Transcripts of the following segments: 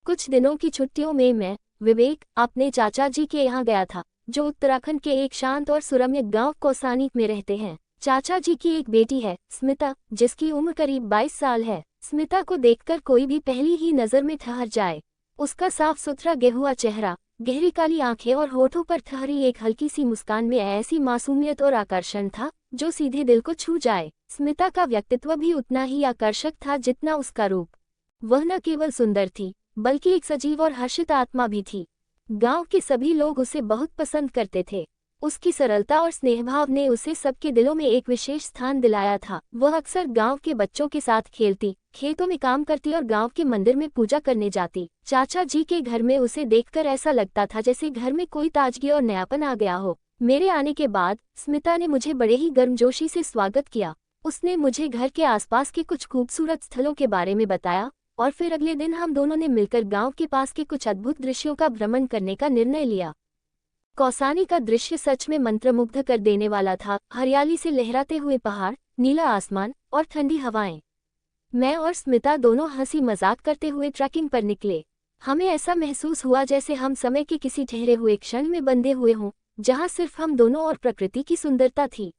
कुछ दिनों की छुट्टियों में मैं, विवेक, अपने चाचा जी के यहाँ गया था, जो उत्तराखंड के एक शांत और सुरम्य गांव कौसानी में रहते हैं। चाचा जी की एक बेटी है, स्मिता, जिसकी उम्र करीब 22 साल है। स्मिता को देखकर कोई भी पहली ही नजर में ठहर जाए। उसका साफ सुथरा गेहुआ चेहरा, गहरी काली आंखें और होठों पर ठहरी एक हल्की सी मुस्कान में ऐसी मासूमियत और आकर्षण था जो सीधे दिल को छू जाए। स्मिता का व्यक्तित्व भी उतना ही आकर्षक था जितना उसका रूप। वह न केवल सुंदर थी, बल्कि एक सजीव और हर्षित आत्मा भी थी। गांव के सभी लोग उसे बहुत पसंद करते थे। उसकी सरलता और स्नेहभाव ने उसे सबके दिलों में एक विशेष स्थान दिलाया था। वह अक्सर गांव के बच्चों के साथ खेलती, खेतों में काम करती और गांव के मंदिर में पूजा करने जाती। चाचा जी के घर में उसे देखकर ऐसा लगता था जैसे घर में कोई ताजगी और नयापन आ गया हो। मेरे आने के बाद स्मिता ने मुझे बड़े ही गर्मजोशी से स्वागत किया। उसने मुझे घर के आसपास के कुछ खूबसूरत स्थलों के बारे में बताया और फिर अगले दिन हम दोनों ने मिलकर गांव के पास के कुछ अद्भुत दृश्यों का भ्रमण करने का निर्णय लिया। कौसानी का दृश्य सच में मंत्रमुग्ध कर देने वाला था। हरियाली से लहराते हुए पहाड़, नीला आसमान और ठंडी हवाएं। मैं और स्मिता दोनों हंसी मजाक करते हुए ट्रैकिंग पर निकले। हमें ऐसा महसूस हुआ जैसे हम समय के किसी ठहरे हुए क्षण में बंधे हुए हों, जहां सिर्फ हम दोनों और प्रकृति की सुंदरता थी।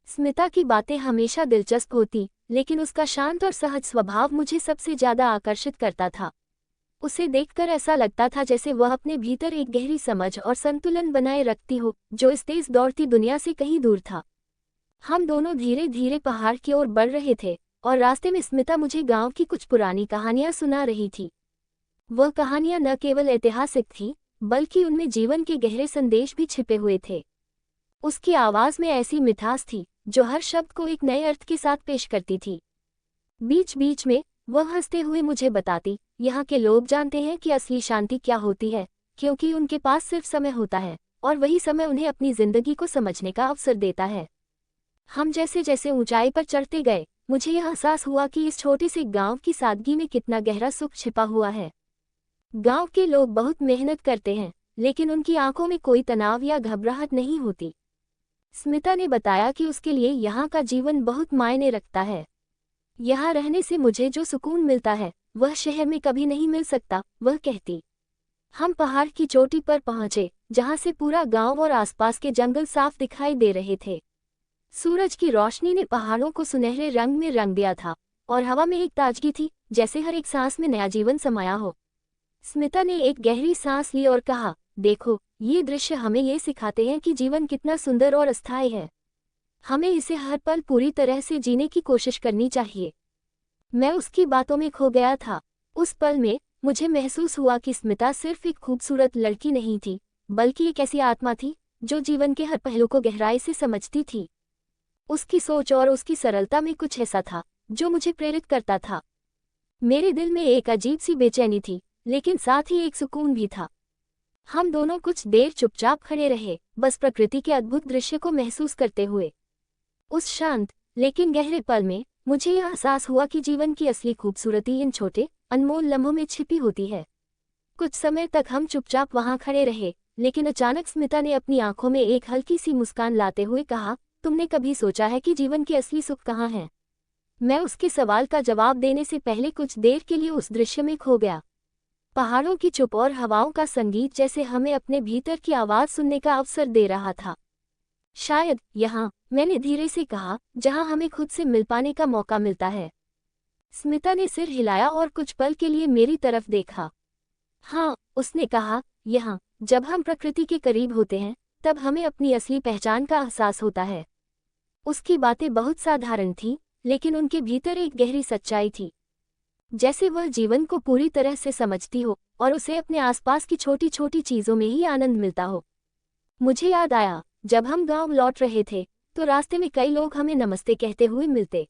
स्मिता की बातें हमेशा दिलचस्प होती, लेकिन उसका शांत और सहज स्वभाव मुझे सबसे ज्यादा आकर्षित करता था। उसे देखकर ऐसा लगता था जैसे वह अपने भीतर एक गहरी समझ और संतुलन बनाए रखती हो, जो इस तेज दौड़ती दुनिया से कहीं दूर था। हम दोनों धीरे धीरे पहाड़ की ओर बढ़ रहे थे और रास्ते में स्मिता मुझे गांव की कुछ पुरानी कहानियां सुना रही थी। वह कहानियां न केवल ऐतिहासिक थीं, बल्कि उनमें जीवन के गहरे संदेश भी छिपे हुए थे। उसकी आवाज में ऐसी मिठास थी जो हर शब्द को एक नए अर्थ के साथ पेश करती थी। बीच बीच में वह हंसते हुए मुझे बताती, यहाँ के लोग जानते हैं कि असली शांति क्या होती है, क्योंकि उनके पास सिर्फ समय होता है और वही समय उन्हें अपनी जिंदगी को समझने का अवसर देता है। हम जैसे जैसे ऊंचाई पर चढ़ते गए, मुझे यह एहसास हुआ कि इस छोटे से गांव की सादगी में कितना गहरा सुख छिपा हुआ है। गांव के लोग बहुत मेहनत करते हैं, लेकिन उनकी आंखों में कोई तनाव या घबराहट नहीं होती। स्मिता ने बताया कि उसके लिए यहाँ का जीवन बहुत मायने रखता है। यहाँ रहने से मुझे जो सुकून मिलता है वह शहर में कभी नहीं मिल सकता, वह कहती। हम पहाड़ की चोटी पर पहुंचे, जहां से पूरा गांव और आसपास के जंगल साफ दिखाई दे रहे थे। सूरज की रोशनी ने पहाड़ों को सुनहरे रंग में रंग दिया था और हवा में एक ताजगी थी, जैसे हर एक सांस में नया जीवन समाया हो। स्मिता ने एक गहरी सांस ली और कहा, देखो, ये दृश्य हमें ये सिखाते हैं कि जीवन कितना सुंदर और अस्थायी है। हमें इसे हर पल पूरी तरह से जीने की कोशिश करनी चाहिए। मैं उसकी बातों में खो गया था। उस पल में मुझे महसूस हुआ कि स्मिता सिर्फ एक खूबसूरत लड़की नहीं थी, बल्कि एक ऐसी आत्मा थी जो जीवन के हर पहलू को गहराई से समझती थी। उसकी सोच और उसकी सरलता में कुछ ऐसा था जो मुझे प्रेरित करता था। मेरे दिल में एक अजीब सी बेचैनी थी, लेकिन साथ ही एक सुकून भी था। हम दोनों कुछ देर चुपचाप खड़े रहे, बस प्रकृति के अद्भुत दृश्य को महसूस करते हुए। उस शांत लेकिन गहरे पल में मुझे यह एहसास हुआ कि जीवन की असली खूबसूरती इन छोटे अनमोल लम्हों में छिपी होती है। कुछ समय तक हम चुपचाप वहां खड़े रहे, लेकिन अचानक स्मिता ने अपनी आंखों में एक हल्की सी मुस्कान लाते हुए कहा, तुमने कभी सोचा है कि जीवन की असली सुख कहाँ है? मैं उसके सवाल का जवाब देने से पहले कुछ देर के लिए उस दृश्य में खो गया। पहाड़ों की चुप और हवाओं का संगीत जैसे हमें अपने भीतर की आवाज सुनने का अवसर दे रहा था। शायद यहाँ, मैंने धीरे से कहा, जहाँ हमें खुद से मिल पाने का मौका मिलता है। स्मिता ने सिर हिलाया और कुछ पल के लिए मेरी तरफ देखा। हाँ, उसने कहा, यहाँ, जब हम प्रकृति के करीब होते हैं, तब हमें अपनी असली पहचान का एहसास होता है। उसकी बातें बहुत साधारण थीं, लेकिन उनके भीतर एक गहरी सच्चाई थी। जैसे वह जीवन को पूरी तरह से समझती हो और उसे अपने आसपास की छोटी छोटी चीजों में ही आनंद मिलता हो। मुझे याद आया, जब हम गांव लौट रहे थे तो रास्ते में कई लोग हमें नमस्ते कहते हुए मिलते।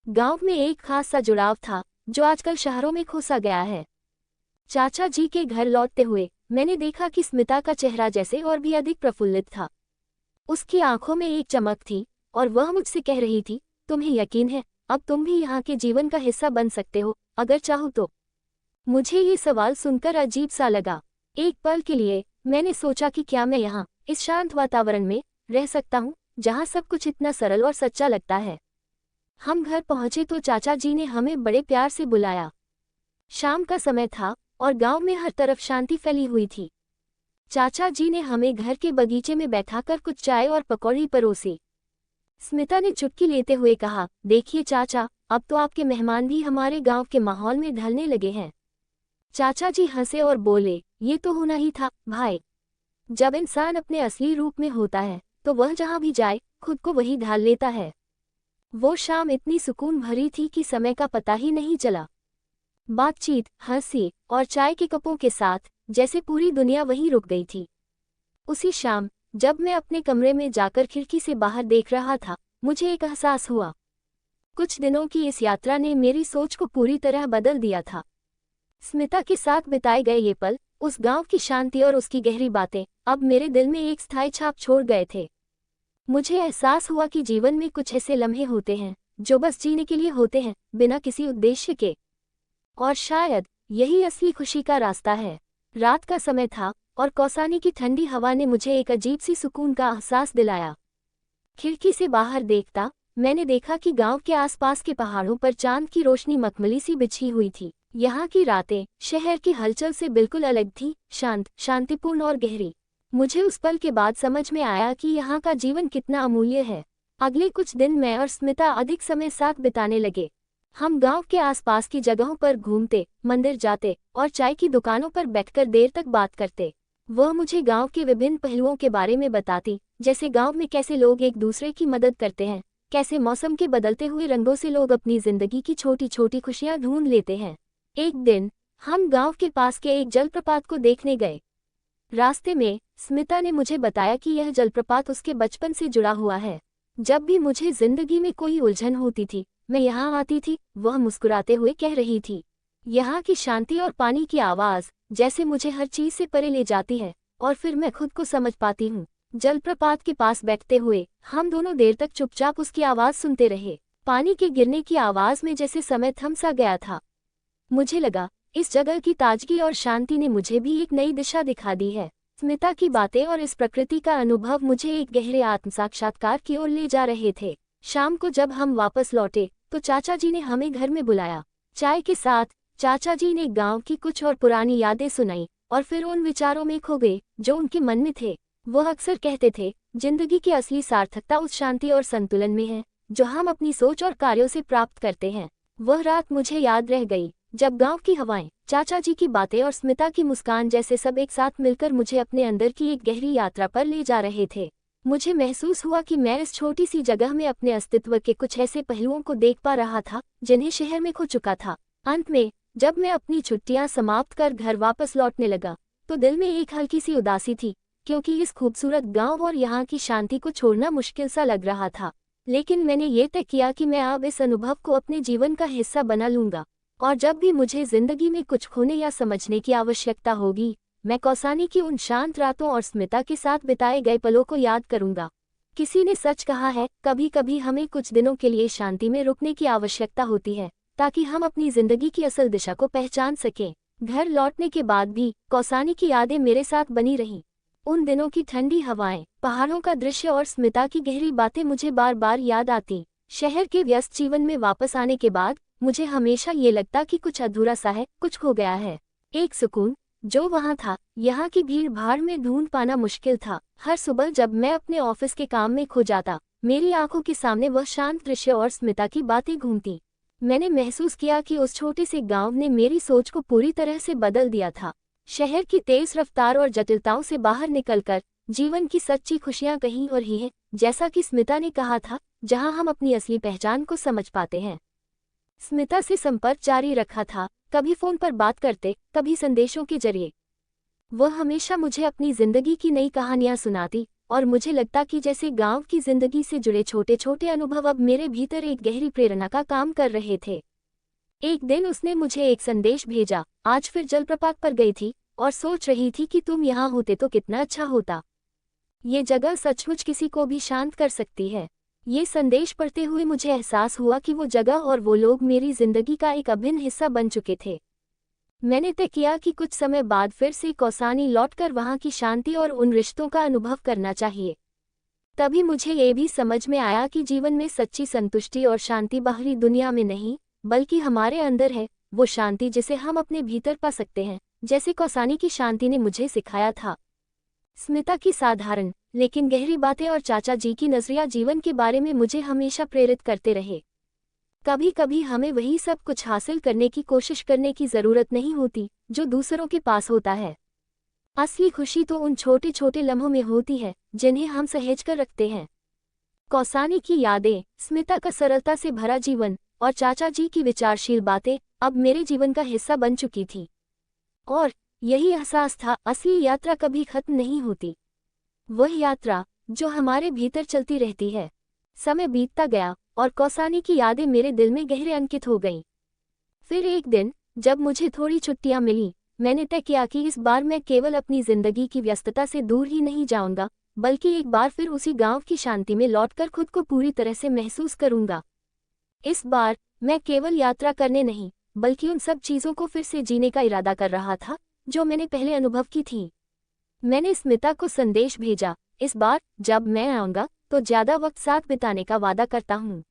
गांव में एक खास सा जुड़ाव था जो आजकल शहरों में खो सा गया है। चाचा जी के घर लौटते हुए मैंने देखा कि स्मिता का चेहरा जैसे और भी अधिक प्रफुल्लित था। उसकी आंखों में एक चमक थी और वह मुझसे कह रही थी, तुम्हें यकीन है, अब तुम भी यहाँ के जीवन का हिस्सा बन सकते हो, अगर चाहो तो। मुझे ये सवाल सुनकर अजीब सा लगा। एक पल के लिए मैंने सोचा कि क्या मैं यहाँ इस शांत वातावरण में रह सकता हूँ, जहाँ सब कुछ इतना सरल और सच्चा लगता है। हम घर पहुंचे तो चाचा जी ने हमें बड़े प्यार से बुलाया। शाम का समय था और गांव में हर तरफ शांति फैली हुई थी। चाचा जी ने हमें घर के बगीचे में बैठाकर कुछ चाय और पकौड़ी परोसी। स्मिता ने चुटकी लेते हुए कहा, देखिए चाचा, अब तो आपके मेहमान भी हमारे गांव के माहौल में ढलने लगे हैं। चाचा जी हंसे और बोले, ये तो होना ही था भाई। जब इंसान अपने असली रूप में होता है तो वह जहां भी जाए खुद को वही ढाल लेता है। वो शाम इतनी सुकून भरी थी कि समय का पता ही नहीं चला। बातचीत, हंसी और चाय के कपों के साथ जैसे पूरी दुनिया वहीं रुक गई थी। उसी शाम जब मैं अपने कमरे में जाकर खिड़की से बाहर देख रहा था, मुझे एक एहसास हुआ। कुछ दिनों की इस यात्रा ने मेरी सोच को पूरी तरह बदल दिया था। स्मिता के साथ बिताए गए ये पल, उस गांव की शांति और उसकी गहरी बातें अब मेरे दिल में एक स्थायी छाप छोड़ गए थे। मुझे एहसास हुआ कि जीवन में कुछ ऐसे लम्हे होते हैं जो बस जीने के लिए होते हैं, बिना किसी उद्देश्य के। और शायद यही असली खुशी का रास्ता है। रात का समय था और कौसानी की ठंडी हवा ने मुझे एक अजीब सी सुकून का एहसास दिलाया। खिड़की से बाहर देखता मैंने देखा कि गांव के आसपास के पहाड़ों पर चांद की रोशनी मखमली सी बिछी हुई थी। यहाँ की रातें शहर की हलचल से बिल्कुल अलग थी, शांत, शांतिपूर्ण और गहरी। मुझे उस पल के बाद समझ में आया कि यहाँ का जीवन कितना अमूल्य है। अगले कुछ दिन मैं और स्मिता अधिक समय साथ बिताने लगे। हम गांव के आसपास की जगहों पर घूमते, मंदिर जाते और चाय की दुकानों पर बैठकर देर तक बात करते। वह मुझे गांव के विभिन्न पहलुओं के बारे में बताती, जैसे गांव में कैसे लोग एक दूसरे की मदद करते हैं, कैसे मौसम के बदलते हुए रंगों से लोग अपनी जिंदगी की छोटी छोटी खुशियां ढूंढ लेते हैं। एक दिन हम गांव के पास के एक जलप्रपात को देखने गए। रास्ते में स्मिता ने मुझे बताया कि यह जलप्रपात उसके बचपन से जुड़ा हुआ है। जब भी मुझे जिंदगी में कोई उलझन होती थी, मैं यहाँ आती थी, वह मुस्कुराते हुए कह रही थी। यहाँ की शांति और पानी की आवाज़ जैसे मुझे हर चीज़ से परे ले जाती है और फिर मैं खुद को समझ पाती हूँ। जलप्रपात के पास बैठते हुए हम दोनों देर तक चुपचाप उसकी आवाज़ सुनते रहे। पानी के गिरने की आवाज़ में जैसे समय थम सा गया था। मुझे लगा इस जगह की ताजगी और शांति ने मुझे भी एक नई दिशा दिखा दी है। स्मिता की बातें और इस प्रकृति का अनुभव मुझे एक गहरे आत्म साक्षात्कार की ओर ले जा रहे थे। शाम को जब हम वापस लौटे तो चाचा जी ने हमें घर में बुलाया। चाय के साथ चाचा जी ने गांव की कुछ और पुरानी यादें सुनाई और फिर उन विचारों में खो गए जो उनके मन में थे। वह अक्सर कहते थे, जिंदगी की असली सार्थकता उस शांति और संतुलन में है जो हम अपनी सोच और कार्यों से प्राप्त करते हैं। वह रात मुझे याद रह गई जब गांव की हवाएं, चाचा जी की बातें और स्मिता की मुस्कान जैसे सब एक साथ मिलकर मुझे अपने अंदर की एक गहरी यात्रा पर ले जा रहे थे। मुझे महसूस हुआ कि मैं इस छोटी सी जगह में अपने अस्तित्व के कुछ ऐसे पहलुओं को देख पा रहा था जिन्हें शहर में खो चुका था। अंत में जब मैं अपनी छुट्टियां समाप्त कर घर वापस लौटने लगा तो दिल में एक हल्की सी उदासी थी, क्योंकि इस खूबसूरत गांव और यहाँ की शांति को छोड़ना मुश्किल सा लग रहा था। लेकिन मैंने ये तय किया कि मैं अब इस अनुभव को अपने जीवन का हिस्सा बना लूंगा और जब भी मुझे जिंदगी में कुछ खोने या समझने की आवश्यकता होगी, मैं कौसानी की उन शांत रातों और स्मिता के साथ बिताए गए पलों को याद करूंगा। किसी ने सच कहा है, कभी कभी हमें कुछ दिनों के लिए शांति में रुकने की आवश्यकता होती है ताकि हम अपनी जिंदगी की असल दिशा को पहचान सकें। घर लौटने के बाद भी कौसानी की यादें मेरे साथ बनी रहीं। उन दिनों की ठंडी हवाएं, पहाड़ों का दृश्य और स्मिता की गहरी बातें मुझे बार बार याद आती। शहर के व्यस्त जीवन में वापस आने के बाद मुझे हमेशा ये लगता कि कुछ अधूरा सा है, कुछ खो गया है। एक सुकून जो वहाँ था, यहाँ की भीड़ भाड़ में ढूंढ पाना मुश्किल था। हर सुबह जब मैं अपने ऑफिस के काम में खो जाता, मेरी आंखों के सामने वह शांत दृश्य और स्मिता की बातें घूमती। मैंने महसूस किया कि उस छोटे से गांव ने मेरी सोच को पूरी तरह से बदल दिया था। शहर की तेज रफ्तार और जटिलताओं से बाहर निकलकर जीवन की सच्ची खुशियां कहीं और ही हैं, जैसा कि स्मिता ने कहा था, जहां हम अपनी असली पहचान को समझ पाते हैं। स्मिता से संपर्क जारी रखा था, कभी फोन पर बात करते, कभी संदेशों के जरिए। वह हमेशा मुझे अपनी जिंदगी की नई कहानियां सुनाती और मुझे लगता कि जैसे गांव की जिंदगी से जुड़े छोटे छोटे अनुभव अब मेरे भीतर एक गहरी प्रेरणा का काम कर रहे थे। एक दिन उसने मुझे एक संदेश भेजा, आज फिर जलप्रपात पर गई थी और सोच रही थी कि तुम यहाँ होते तो कितना अच्छा होता। ये जगह सचमुच किसी को भी शांत कर सकती है। ये संदेश पढ़ते हुए मुझे एहसास हुआ कि वो जगह और वो लोग मेरी जिंदगी का एक अभिन्न हिस्सा बन चुके थे। मैंने तय किया कि कुछ समय बाद फिर से कौसानी लौटकर वहाँ की शांति और उन रिश्तों का अनुभव करना चाहिए। तभी मुझे ये भी समझ में आया कि जीवन में सच्ची संतुष्टि और शांति बाहरी दुनिया में नहीं, बल्कि हमारे अंदर है। वो शांति जिसे हम अपने भीतर पा सकते हैं जैसे कौसानी की शांति ने मुझे सिखाया था। स्मिता की साधारण लेकिन गहरी बातें और चाचा जी की नजरिया जीवन के बारे में मुझे हमेशा प्रेरित करते रहे। कभी कभी हमें वही सब कुछ हासिल करने की कोशिश करने की जरूरत नहीं होती जो दूसरों के पास होता है। असली खुशी तो उन छोटे छोटे लम्हों में होती है जिन्हें हम सहेज कर रखते हैं। कौसानी की यादें, स्मिता का सरलता से भरा जीवन और चाचा जी की विचारशील बातें अब मेरे जीवन का हिस्सा बन चुकी थी। और यही एहसास था, असली यात्रा कभी खत्म नहीं होती। वह यात्रा जो हमारे भीतर चलती रहती है। समय बीतता गया और कौसानी की यादें मेरे दिल में गहरे अंकित हो गईं। फिर एक दिन जब मुझे थोड़ी छुट्टियां मिली, मैंने तय किया कि इस बार मैं केवल अपनी जिंदगी की व्यस्तता से दूर ही नहीं जाऊंगा, बल्कि एक बार फिर उसी गांव की शांति में लौटकर खुद को पूरी तरह से महसूस करूंगा। इस बार मैं केवल यात्रा करने नहीं, बल्कि उन सब चीजों को फिर से जीने का इरादा कर रहा था जो मैंने पहले अनुभव की थी। मैंने स्मिता को संदेश भेजा, इस बार जब मैं आऊंगा तो ज्यादा वक्त साथ बिताने का वादा करता हूँ।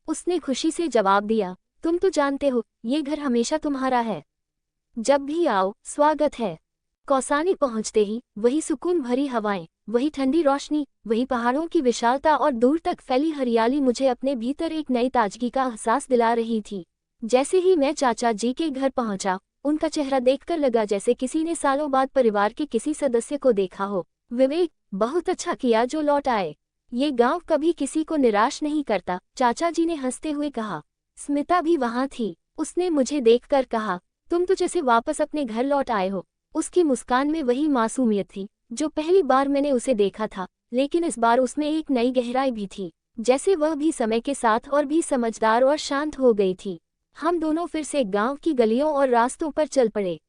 उसने खुशी से जवाब दिया, तुम तो जानते हो ये घर हमेशा तुम्हारा है, जब भी आओ स्वागत है। कौसानी पहुंचते ही वही सुकून भरी हवाएं, वही ठंडी रोशनी, वही पहाड़ों की विशालता और दूर तक फैली हरियाली मुझे अपने भीतर एक नई ताजगी का एहसास दिला रही थी। जैसे ही मैं चाचा जी के घर पहुंचा, उनका चेहरा देखकर लगा जैसे किसी ने सालों बाद परिवार के किसी सदस्य को देखा हो। विवेक, बहुत अच्छा किया जो लौट आए। ये गांव कभी किसी को निराश नहीं करता, चाचा जी ने हंसते हुए कहा। स्मिता भी वहां थी। उसने मुझे देखकर कहा, तुम तो जैसे वापस अपने घर लौट आए हो। उसकी मुस्कान में वही मासूमियत थी जो पहली बार मैंने उसे देखा था, लेकिन इस बार उसमें एक नई गहराई भी थी, जैसे वह भी समय के साथ और भी समझदार और शांत हो गई थी। हम दोनों फिर से गांव की गलियों और रास्तों पर चल पड़े।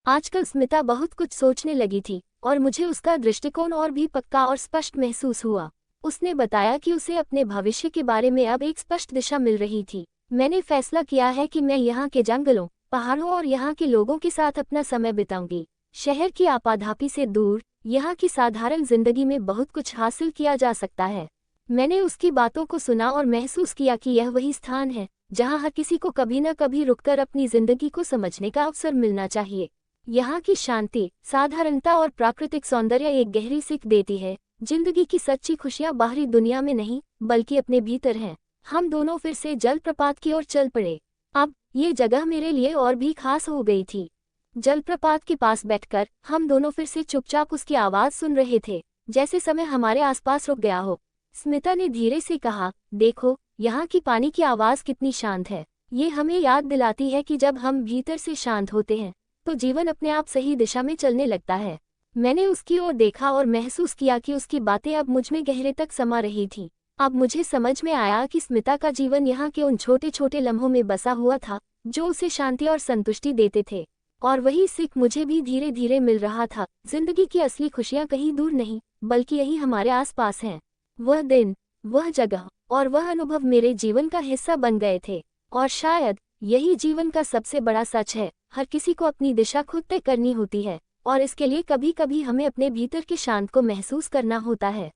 आजकल स्मिता बहुत कुछ सोचने लगी थी और मुझे उसका दृष्टिकोण और भी पक्का और स्पष्ट महसूस हुआ। उसने बताया कि उसे अपने भविष्य के बारे में अब एक स्पष्ट दिशा मिल रही थी। मैंने फैसला किया है कि मैं यहाँ के जंगलों, पहाड़ों और यहाँ के लोगों के साथ अपना समय बिताऊंगी। शहर की आपाधापी से दूर यहाँ की साधारण जिंदगी में बहुत कुछ हासिल किया जा सकता है। मैंने उसकी बातों को सुना और महसूस किया कि यह वही स्थान है जहाँ हर किसी को कभी न कभी रुककर अपनी जिंदगी को समझने का अवसर मिलना चाहिए। यहाँ की शांति, साधारणता और प्राकृतिक सौंदर्य एक गहरी सीख देती है, जिंदगी की सच्ची खुशियाँ बाहरी दुनिया में नहीं बल्कि अपने भीतर हैं। हम दोनों फिर से जलप्रपात की ओर चल पड़े। अब ये जगह मेरे लिए और भी खास हो गई थी। जलप्रपात के पास बैठकर हम दोनों फिर से चुपचाप उसकी आवाज सुन रहे थे, जैसे समय हमारे आसपास रुक गया हो। स्मिता ने धीरे से कहा, देखो यहाँ की पानी की आवाज कितनी शांत है। ये हमें याद दिलाती है कि जब हम भीतर से शांत होते हैं तो जीवन अपने आप सही दिशा में चलने लगता है। मैंने उसकी ओर देखा और महसूस किया कि उसकी बातें अब मुझ में गहरे तक समा रही थीं। अब मुझे समझ में आया कि स्मिता का जीवन यहाँ के उन छोटे छोटे लम्हों में बसा हुआ था जो उसे शांति और संतुष्टि देते थे। और वही सीख मुझे भी धीरे धीरे मिल रहा था। जिंदगी की असली खुशियाँ कहीं दूर नहीं बल्कि यही हमारे आसपास हैं। वह दिन, वह जगह और वह अनुभव मेरे जीवन का हिस्सा बन गए थे। और शायद यही जीवन का सबसे बड़ा सच है, हर किसी को अपनी दिशा खुद तय करनी होती है और इसके लिए कभी कभी हमें अपने भीतर के शांत को महसूस करना होता है।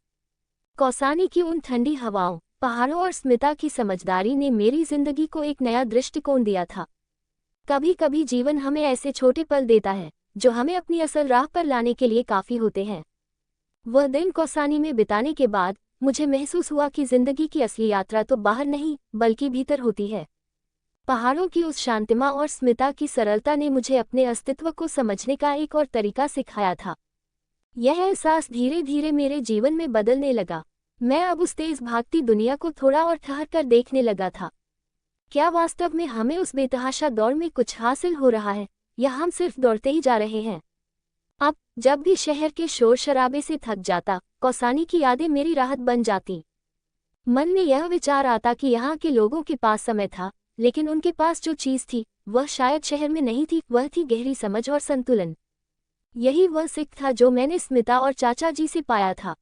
कौसानी की उन ठंडी हवाओं, पहाड़ों और स्मिता की समझदारी ने मेरी जिंदगी को एक नया दृष्टिकोण दिया था। कभी कभी जीवन हमें ऐसे छोटे पल देता है जो हमें अपनी असल राह पर लाने के लिए काफी होते हैं। वह दिन कौसानी में बिताने के बाद मुझे महसूस हुआ कि जिंदगी की असली यात्रा तो बाहर नहीं बल्कि भीतर होती है। पहाड़ों की उस शांतिमा और स्मिता की सरलता ने मुझे अपने अस्तित्व को समझने का एक और तरीका सिखाया था। यह एहसास धीरे धीरे मेरे जीवन में बदलने लगा। मैं अब उस तेज भागती दुनिया को थोड़ा और ठहर कर देखने लगा था। क्या वास्तव में हमें उस बेतहाशा दौड़ में कुछ हासिल हो रहा है या हम सिर्फ दौड़ते ही जा रहे हैं? अब जब भी शहर के शोर शराबे से थक जाता, कौसानी की यादें मेरी राहत बन जाती। मन में यह विचार आता कि यहाँ के लोगों के पास समय था, लेकिन उनके पास जो चीज थी वह शायद शहर में नहीं थी, वह थी गहरी समझ और संतुलन। यही वह सीख था जो मैंने स्मिता और चाचा जी से पाया था।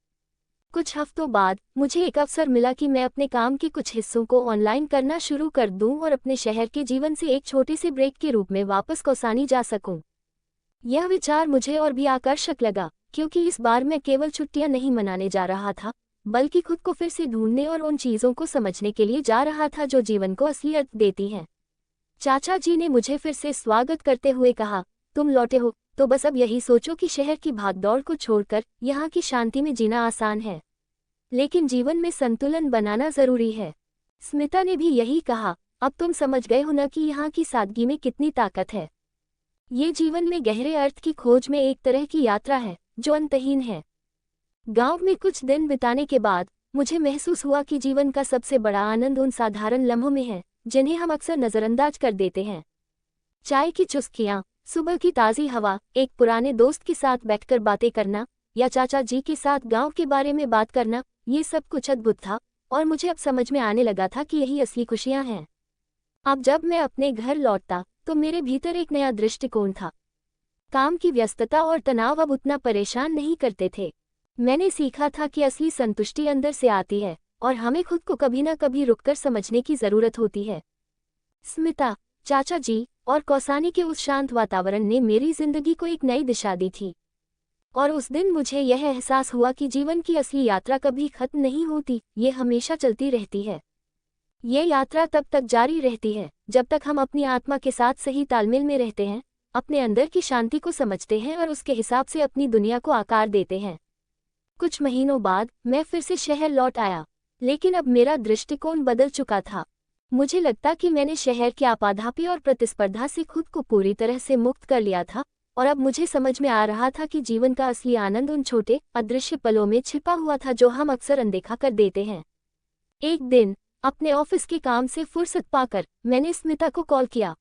कुछ हफ्तों बाद मुझे एक अवसर मिला कि मैं अपने काम के कुछ हिस्सों को ऑनलाइन करना शुरू कर दूं और अपने शहर के जीवन से एक छोटे से ब्रेक के रूप में वापस कौसानी जा सकूं। यह विचार मुझे और भी आकर्षक लगा क्योंकि इस बार मैं केवल छुट्टियां नहीं मनाने जा रहा था, बल्कि खुद को फिर से ढूंढने और उन चीज़ों को समझने के लिए जा रहा था जो जीवन को असली अर्थ देती हैं। चाचा जी ने मुझे फिर से स्वागत करते हुए कहा, तुम लौटे हो तो बस अब यही सोचो कि शहर की भागदौड़ को छोड़कर यहाँ की शांति में जीना आसान है, लेकिन जीवन में संतुलन बनाना जरूरी है। स्मिता ने भी यही कहा। अब तुम समझ गए हो न कि यहाँ की सादगी में कितनी ताकत है। ये जीवन में गहरे अर्थ की खोज में एक तरह की यात्रा है जो अंतहीन है। गांव में कुछ दिन बिताने के बाद मुझे महसूस हुआ कि जीवन का सबसे बड़ा आनंद उन साधारण लम्हों में है जिन्हें हम अक्सर नजरअंदाज कर देते हैं। चाय की चुस्कियां, सुबह की ताज़ी हवा, एक पुराने दोस्त के साथ बैठकर बातें करना या चाचा जी के साथ गांव के बारे में बात करना, ये सब कुछ अद्भुत था और मुझे अब समझ में आने लगा था कि यही असली खुशियां हैं। अब जब मैं अपने घर लौटता तो मेरे भीतर एक नया दृष्टिकोण था। काम की व्यस्तता और तनाव अब उतना परेशान नहीं करते थे। मैंने सीखा था कि असली संतुष्टि अंदर से आती है और हमें खुद को कभी न कभी रुककर समझने की जरूरत होती है। स्मिता, चाचा जी और कौसानी के उस शांत वातावरण ने मेरी जिंदगी को एक नई दिशा दी थी और उस दिन मुझे यह एहसास हुआ कि जीवन की असली यात्रा कभी खत्म नहीं होती, ये हमेशा चलती रहती है। ये यात्रा तब तक जारी रहती है जब तक हम अपनी आत्मा के साथ सही तालमेल में रहते हैं, अपने अंदर की शांति को समझते हैं और उसके हिसाब से अपनी दुनिया को आकार देते हैं। कुछ महीनों बाद मैं फिर से शहर लौट आया, लेकिन अब मेरा दृष्टिकोण बदल चुका था। मुझे लगता कि मैंने शहर की आपाधापी और प्रतिस्पर्धा से खुद को पूरी तरह से मुक्त कर लिया था और अब मुझे समझ में आ रहा था कि जीवन का असली आनंद उन छोटे अदृश्य पलों में छिपा हुआ था जो हम अक्सर अनदेखा कर देते हैं। एक दिन अपने ऑफिस के काम से फुर्सत पाकर मैंने स्मिता को कॉल किया।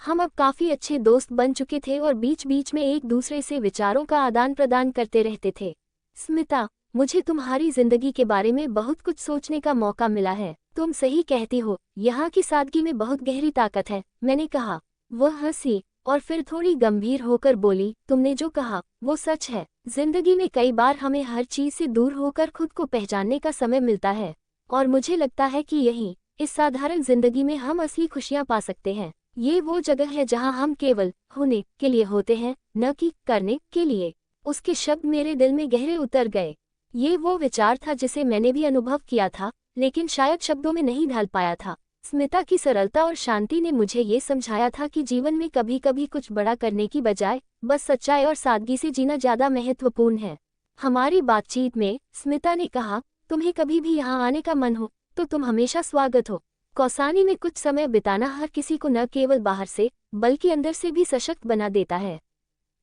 हम अब काफी अच्छे दोस्त बन चुके थे और बीच बीच में एक दूसरे से विचारों का आदान प्रदान करते रहते थे। स्मिता, मुझे तुम्हारी जिंदगी के बारे में बहुत कुछ सोचने का मौका मिला है। तुम सही कहती हो, यहाँ की सादगी में बहुत गहरी ताकत है, मैंने कहा। वह हंसी और फिर थोड़ी गंभीर होकर बोली, तुमने जो कहा वो सच है। जिंदगी में कई बार हमें हर चीज से दूर होकर खुद को पहचानने का समय मिलता है और मुझे लगता है कि यही इस साधारण जिंदगी में हम असली खुशियाँ पा सकते हैं। ये वो जगह है जहाँ हम केवल होने के लिए होते हैं, न कि करने के लिए। उसके शब्द मेरे दिल में गहरे उतर गए। ये वो विचार था जिसे मैंने भी अनुभव किया था, लेकिन शायद शब्दों में नहीं ढाल पाया था। स्मिता की सरलता और शांति ने मुझे ये समझाया था कि जीवन में कभी कभी कुछ बड़ा करने की बजाय बस सच्चाई और सादगी से जीना ज्यादा महत्वपूर्ण है। हमारी बातचीत में स्मिता ने कहा, तुम्हें कभी भी यहाँ आने का मन हो तो तुम हमेशा स्वागत हो। कौसानी में कुछ समय बिताना हर किसी को न केवल बाहर से बल्कि अंदर से भी सशक्त बना देता है।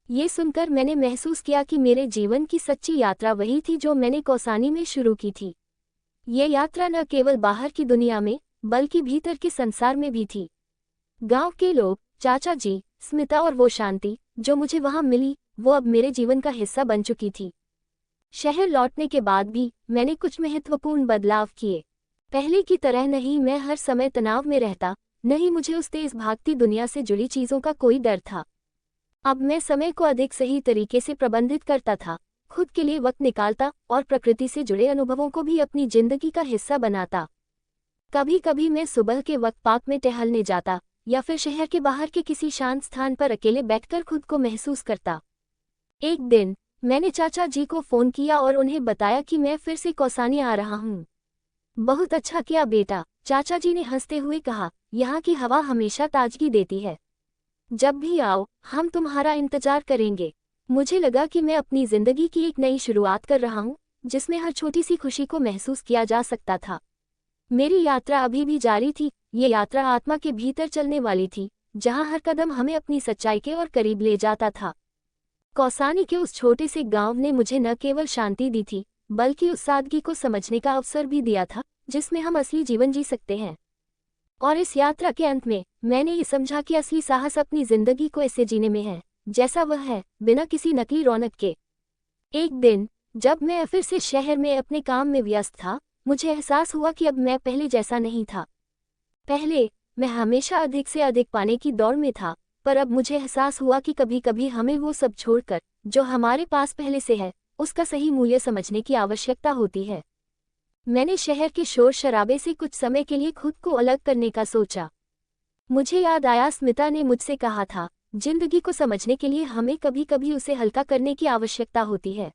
ये सुनकर मैंने महसूस किया कि मेरे जीवन की सच्ची यात्रा वही थी जो मैंने कौसानी में शुरू की थी। ये यात्रा न केवल बाहर की दुनिया में बल्कि भीतर के संसार में भी थी। गांव के लोग, चाचा जी, स्मिता और वो शांति जो मुझे वहां मिली, वो अब मेरे जीवन का हिस्सा बन चुकी थी। शहर लौटने के बाद भी मैंने कुछ महत्वपूर्ण बदलाव किए। पहले की तरह नहीं मैं हर समय तनाव में रहता, न ही मुझे उस तेज भागती दुनिया से जुड़ी चीज़ों का कोई डर था। अब मैं समय को अधिक सही तरीके से प्रबंधित करता था, खुद के लिए वक्त निकालता और प्रकृति से जुड़े अनुभवों को भी अपनी जिंदगी का हिस्सा बनाता। कभी कभी मैं सुबह के वक्त पार्क में टहलने जाता या फिर शहर के बाहर के किसी शांत स्थान पर अकेले बैठकर खुद को महसूस करता। एक दिन मैंने चाचा जी को फ़ोन किया और उन्हें बताया कि मैं फिर से कौसानी आ रहा हूँ। बहुत अच्छा किया बेटा, चाचा जी ने हंसते हुए कहा, यहाँ की हवा हमेशा ताजगी देती है। जब भी आओ हम तुम्हारा इंतजार करेंगे। मुझे लगा कि मैं अपनी जिंदगी की एक नई शुरुआत कर रहा हूँ जिसमें हर छोटी सी खुशी को महसूस किया जा सकता था। मेरी यात्रा अभी भी जारी थी। ये यात्रा आत्मा के भीतर चलने वाली थी, जहाँ हर कदम हमें अपनी सच्चाई के और करीब ले जाता था। कौसानी के उस छोटे से गांव ने मुझे न केवल शांति दी थी बल्कि उस सादगी को समझने का अवसर भी दिया था जिसमें हम असली जीवन जी सकते हैं। और इस यात्रा के अंत में मैंने ये समझा कि असली साहस अपनी जिंदगी को ऐसे जीने में है जैसा वह है, बिना किसी नकली रौनक के। एक दिन जब मैं फिर से शहर में अपने काम में व्यस्त था, मुझे एहसास हुआ कि अब मैं पहले जैसा नहीं था। पहले मैं हमेशा अधिक से अधिक पाने की दौड़ में था, पर अब मुझे एहसास हुआ कि कभी कभी हमें वो सब छोड़कर जो हमारे पास पहले से है उसका सही मूल्य समझने की आवश्यकता होती है। मैंने शहर के शोर शराबे से कुछ समय के लिए खुद को अलग करने का सोचा। मुझे याद आया स्मिता ने मुझसे कहा था, जिंदगी को समझने के लिए हमें कभी कभी उसे हल्का करने की आवश्यकता होती है।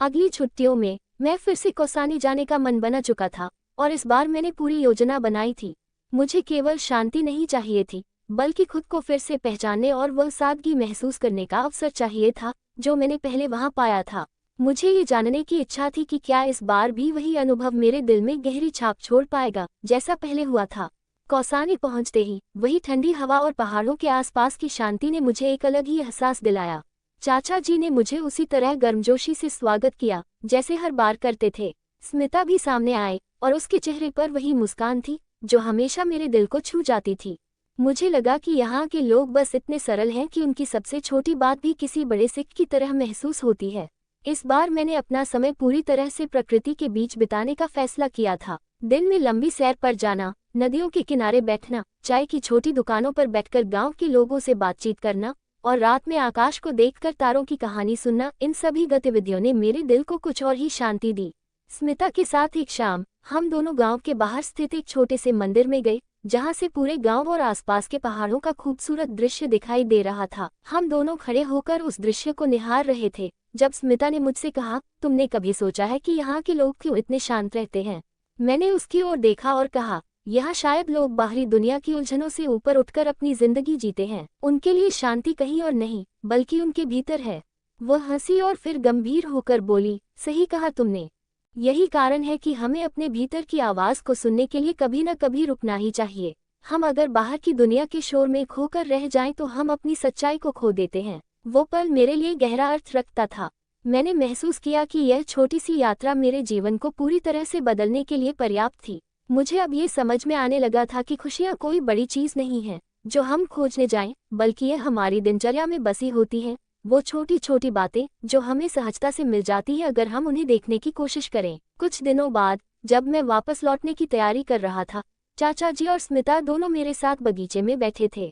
अगली छुट्टियों में मैं फिर से कौसानी जाने का मन बना चुका था और इस बार मैंने पूरी योजना बनाई थी। मुझे केवल शांति नहीं चाहिए थी, बल्कि खुद को फिर से पहचानने और वह सादगी महसूस करने का अवसर चाहिए था जो मैंने पहले वहां पाया था। मुझे ये जानने की इच्छा थी कि क्या इस बार भी वही अनुभव मेरे दिल में गहरी छाप छोड़ पाएगा जैसा पहले हुआ था। कौसानी पहुंचते ही वही ठंडी हवा और पहाड़ों के आसपास की शांति ने मुझे एक अलग ही एहसास दिलाया। चाचा जी ने मुझे उसी तरह गर्मजोशी से स्वागत किया जैसे हर बार करते थे। स्मिता भी सामने आए और उसके चेहरे पर वही मुस्कान थी जो हमेशा मेरे दिल को छू जाती थी। मुझे लगा कि यहाँ के लोग बस इतने सरल हैं कि उनकी सबसे छोटी बात भी किसी बड़े सिक्क की तरह महसूस होती है। इस बार मैंने अपना समय पूरी तरह से प्रकृति के बीच बिताने का फैसला किया था। दिन में लंबी सैर पर जाना, नदियों के किनारे बैठना, चाय की छोटी दुकानों पर बैठकर गांव के लोगों से बातचीत करना और रात में आकाश को देखकर तारों की कहानी सुनना, इन सभी गतिविधियों ने मेरे दिल को कुछ और ही शांति दी। स्मिता के साथ एक शाम हम दोनों गांव के बाहर स्थित एक छोटे से मंदिर में गए जहां से पूरे गांव और आसपास के पहाड़ों का खूबसूरत दृश्य दिखाई दे रहा था। हम दोनों खड़े होकर उस दृश्य को निहार रहे थे जब स्मिता ने मुझसे कहा, तुमने कभी सोचा है कि यहाँ के लोग क्यों इतने शांत रहते हैं? मैंने उसकी ओर देखा और कहा, यहाँ शायद लोग बाहरी दुनिया की उलझनों से ऊपर उठकर अपनी जिंदगी जीते हैं। उनके लिए शांति कहीं और नहीं बल्कि उनके भीतर है। वह हंसी और फिर गंभीर होकर बोली, सही कहा तुमने। यही कारण है कि हमें अपने भीतर की आवाज को सुनने के लिए कभी न कभी रुकना ही चाहिए। हम अगर बाहर की दुनिया के शोर में खोकर रह जाएं तो हम अपनी सच्चाई को खो देते हैं। वो पल मेरे लिए गहरा अर्थ रखता था। मैंने महसूस किया कि यह छोटी सी यात्रा मेरे जीवन को पूरी तरह से बदलने के लिए पर्याप्त थी। मुझे अब ये समझ में आने लगा था कि खुशियाँ कोई बड़ी चीज नहीं है जो हम खोजने जाएं, बल्कि यह हमारी दिनचर्या में बसी होती हैं। वो छोटी छोटी बातें जो हमें सहजता से मिल जाती है अगर हम उन्हें देखने की कोशिश करें। कुछ दिनों बाद जब मैं वापस लौटने की तैयारी कर रहा था, चाचा जी और स्मिता दोनों मेरे साथ बगीचे में बैठे थे।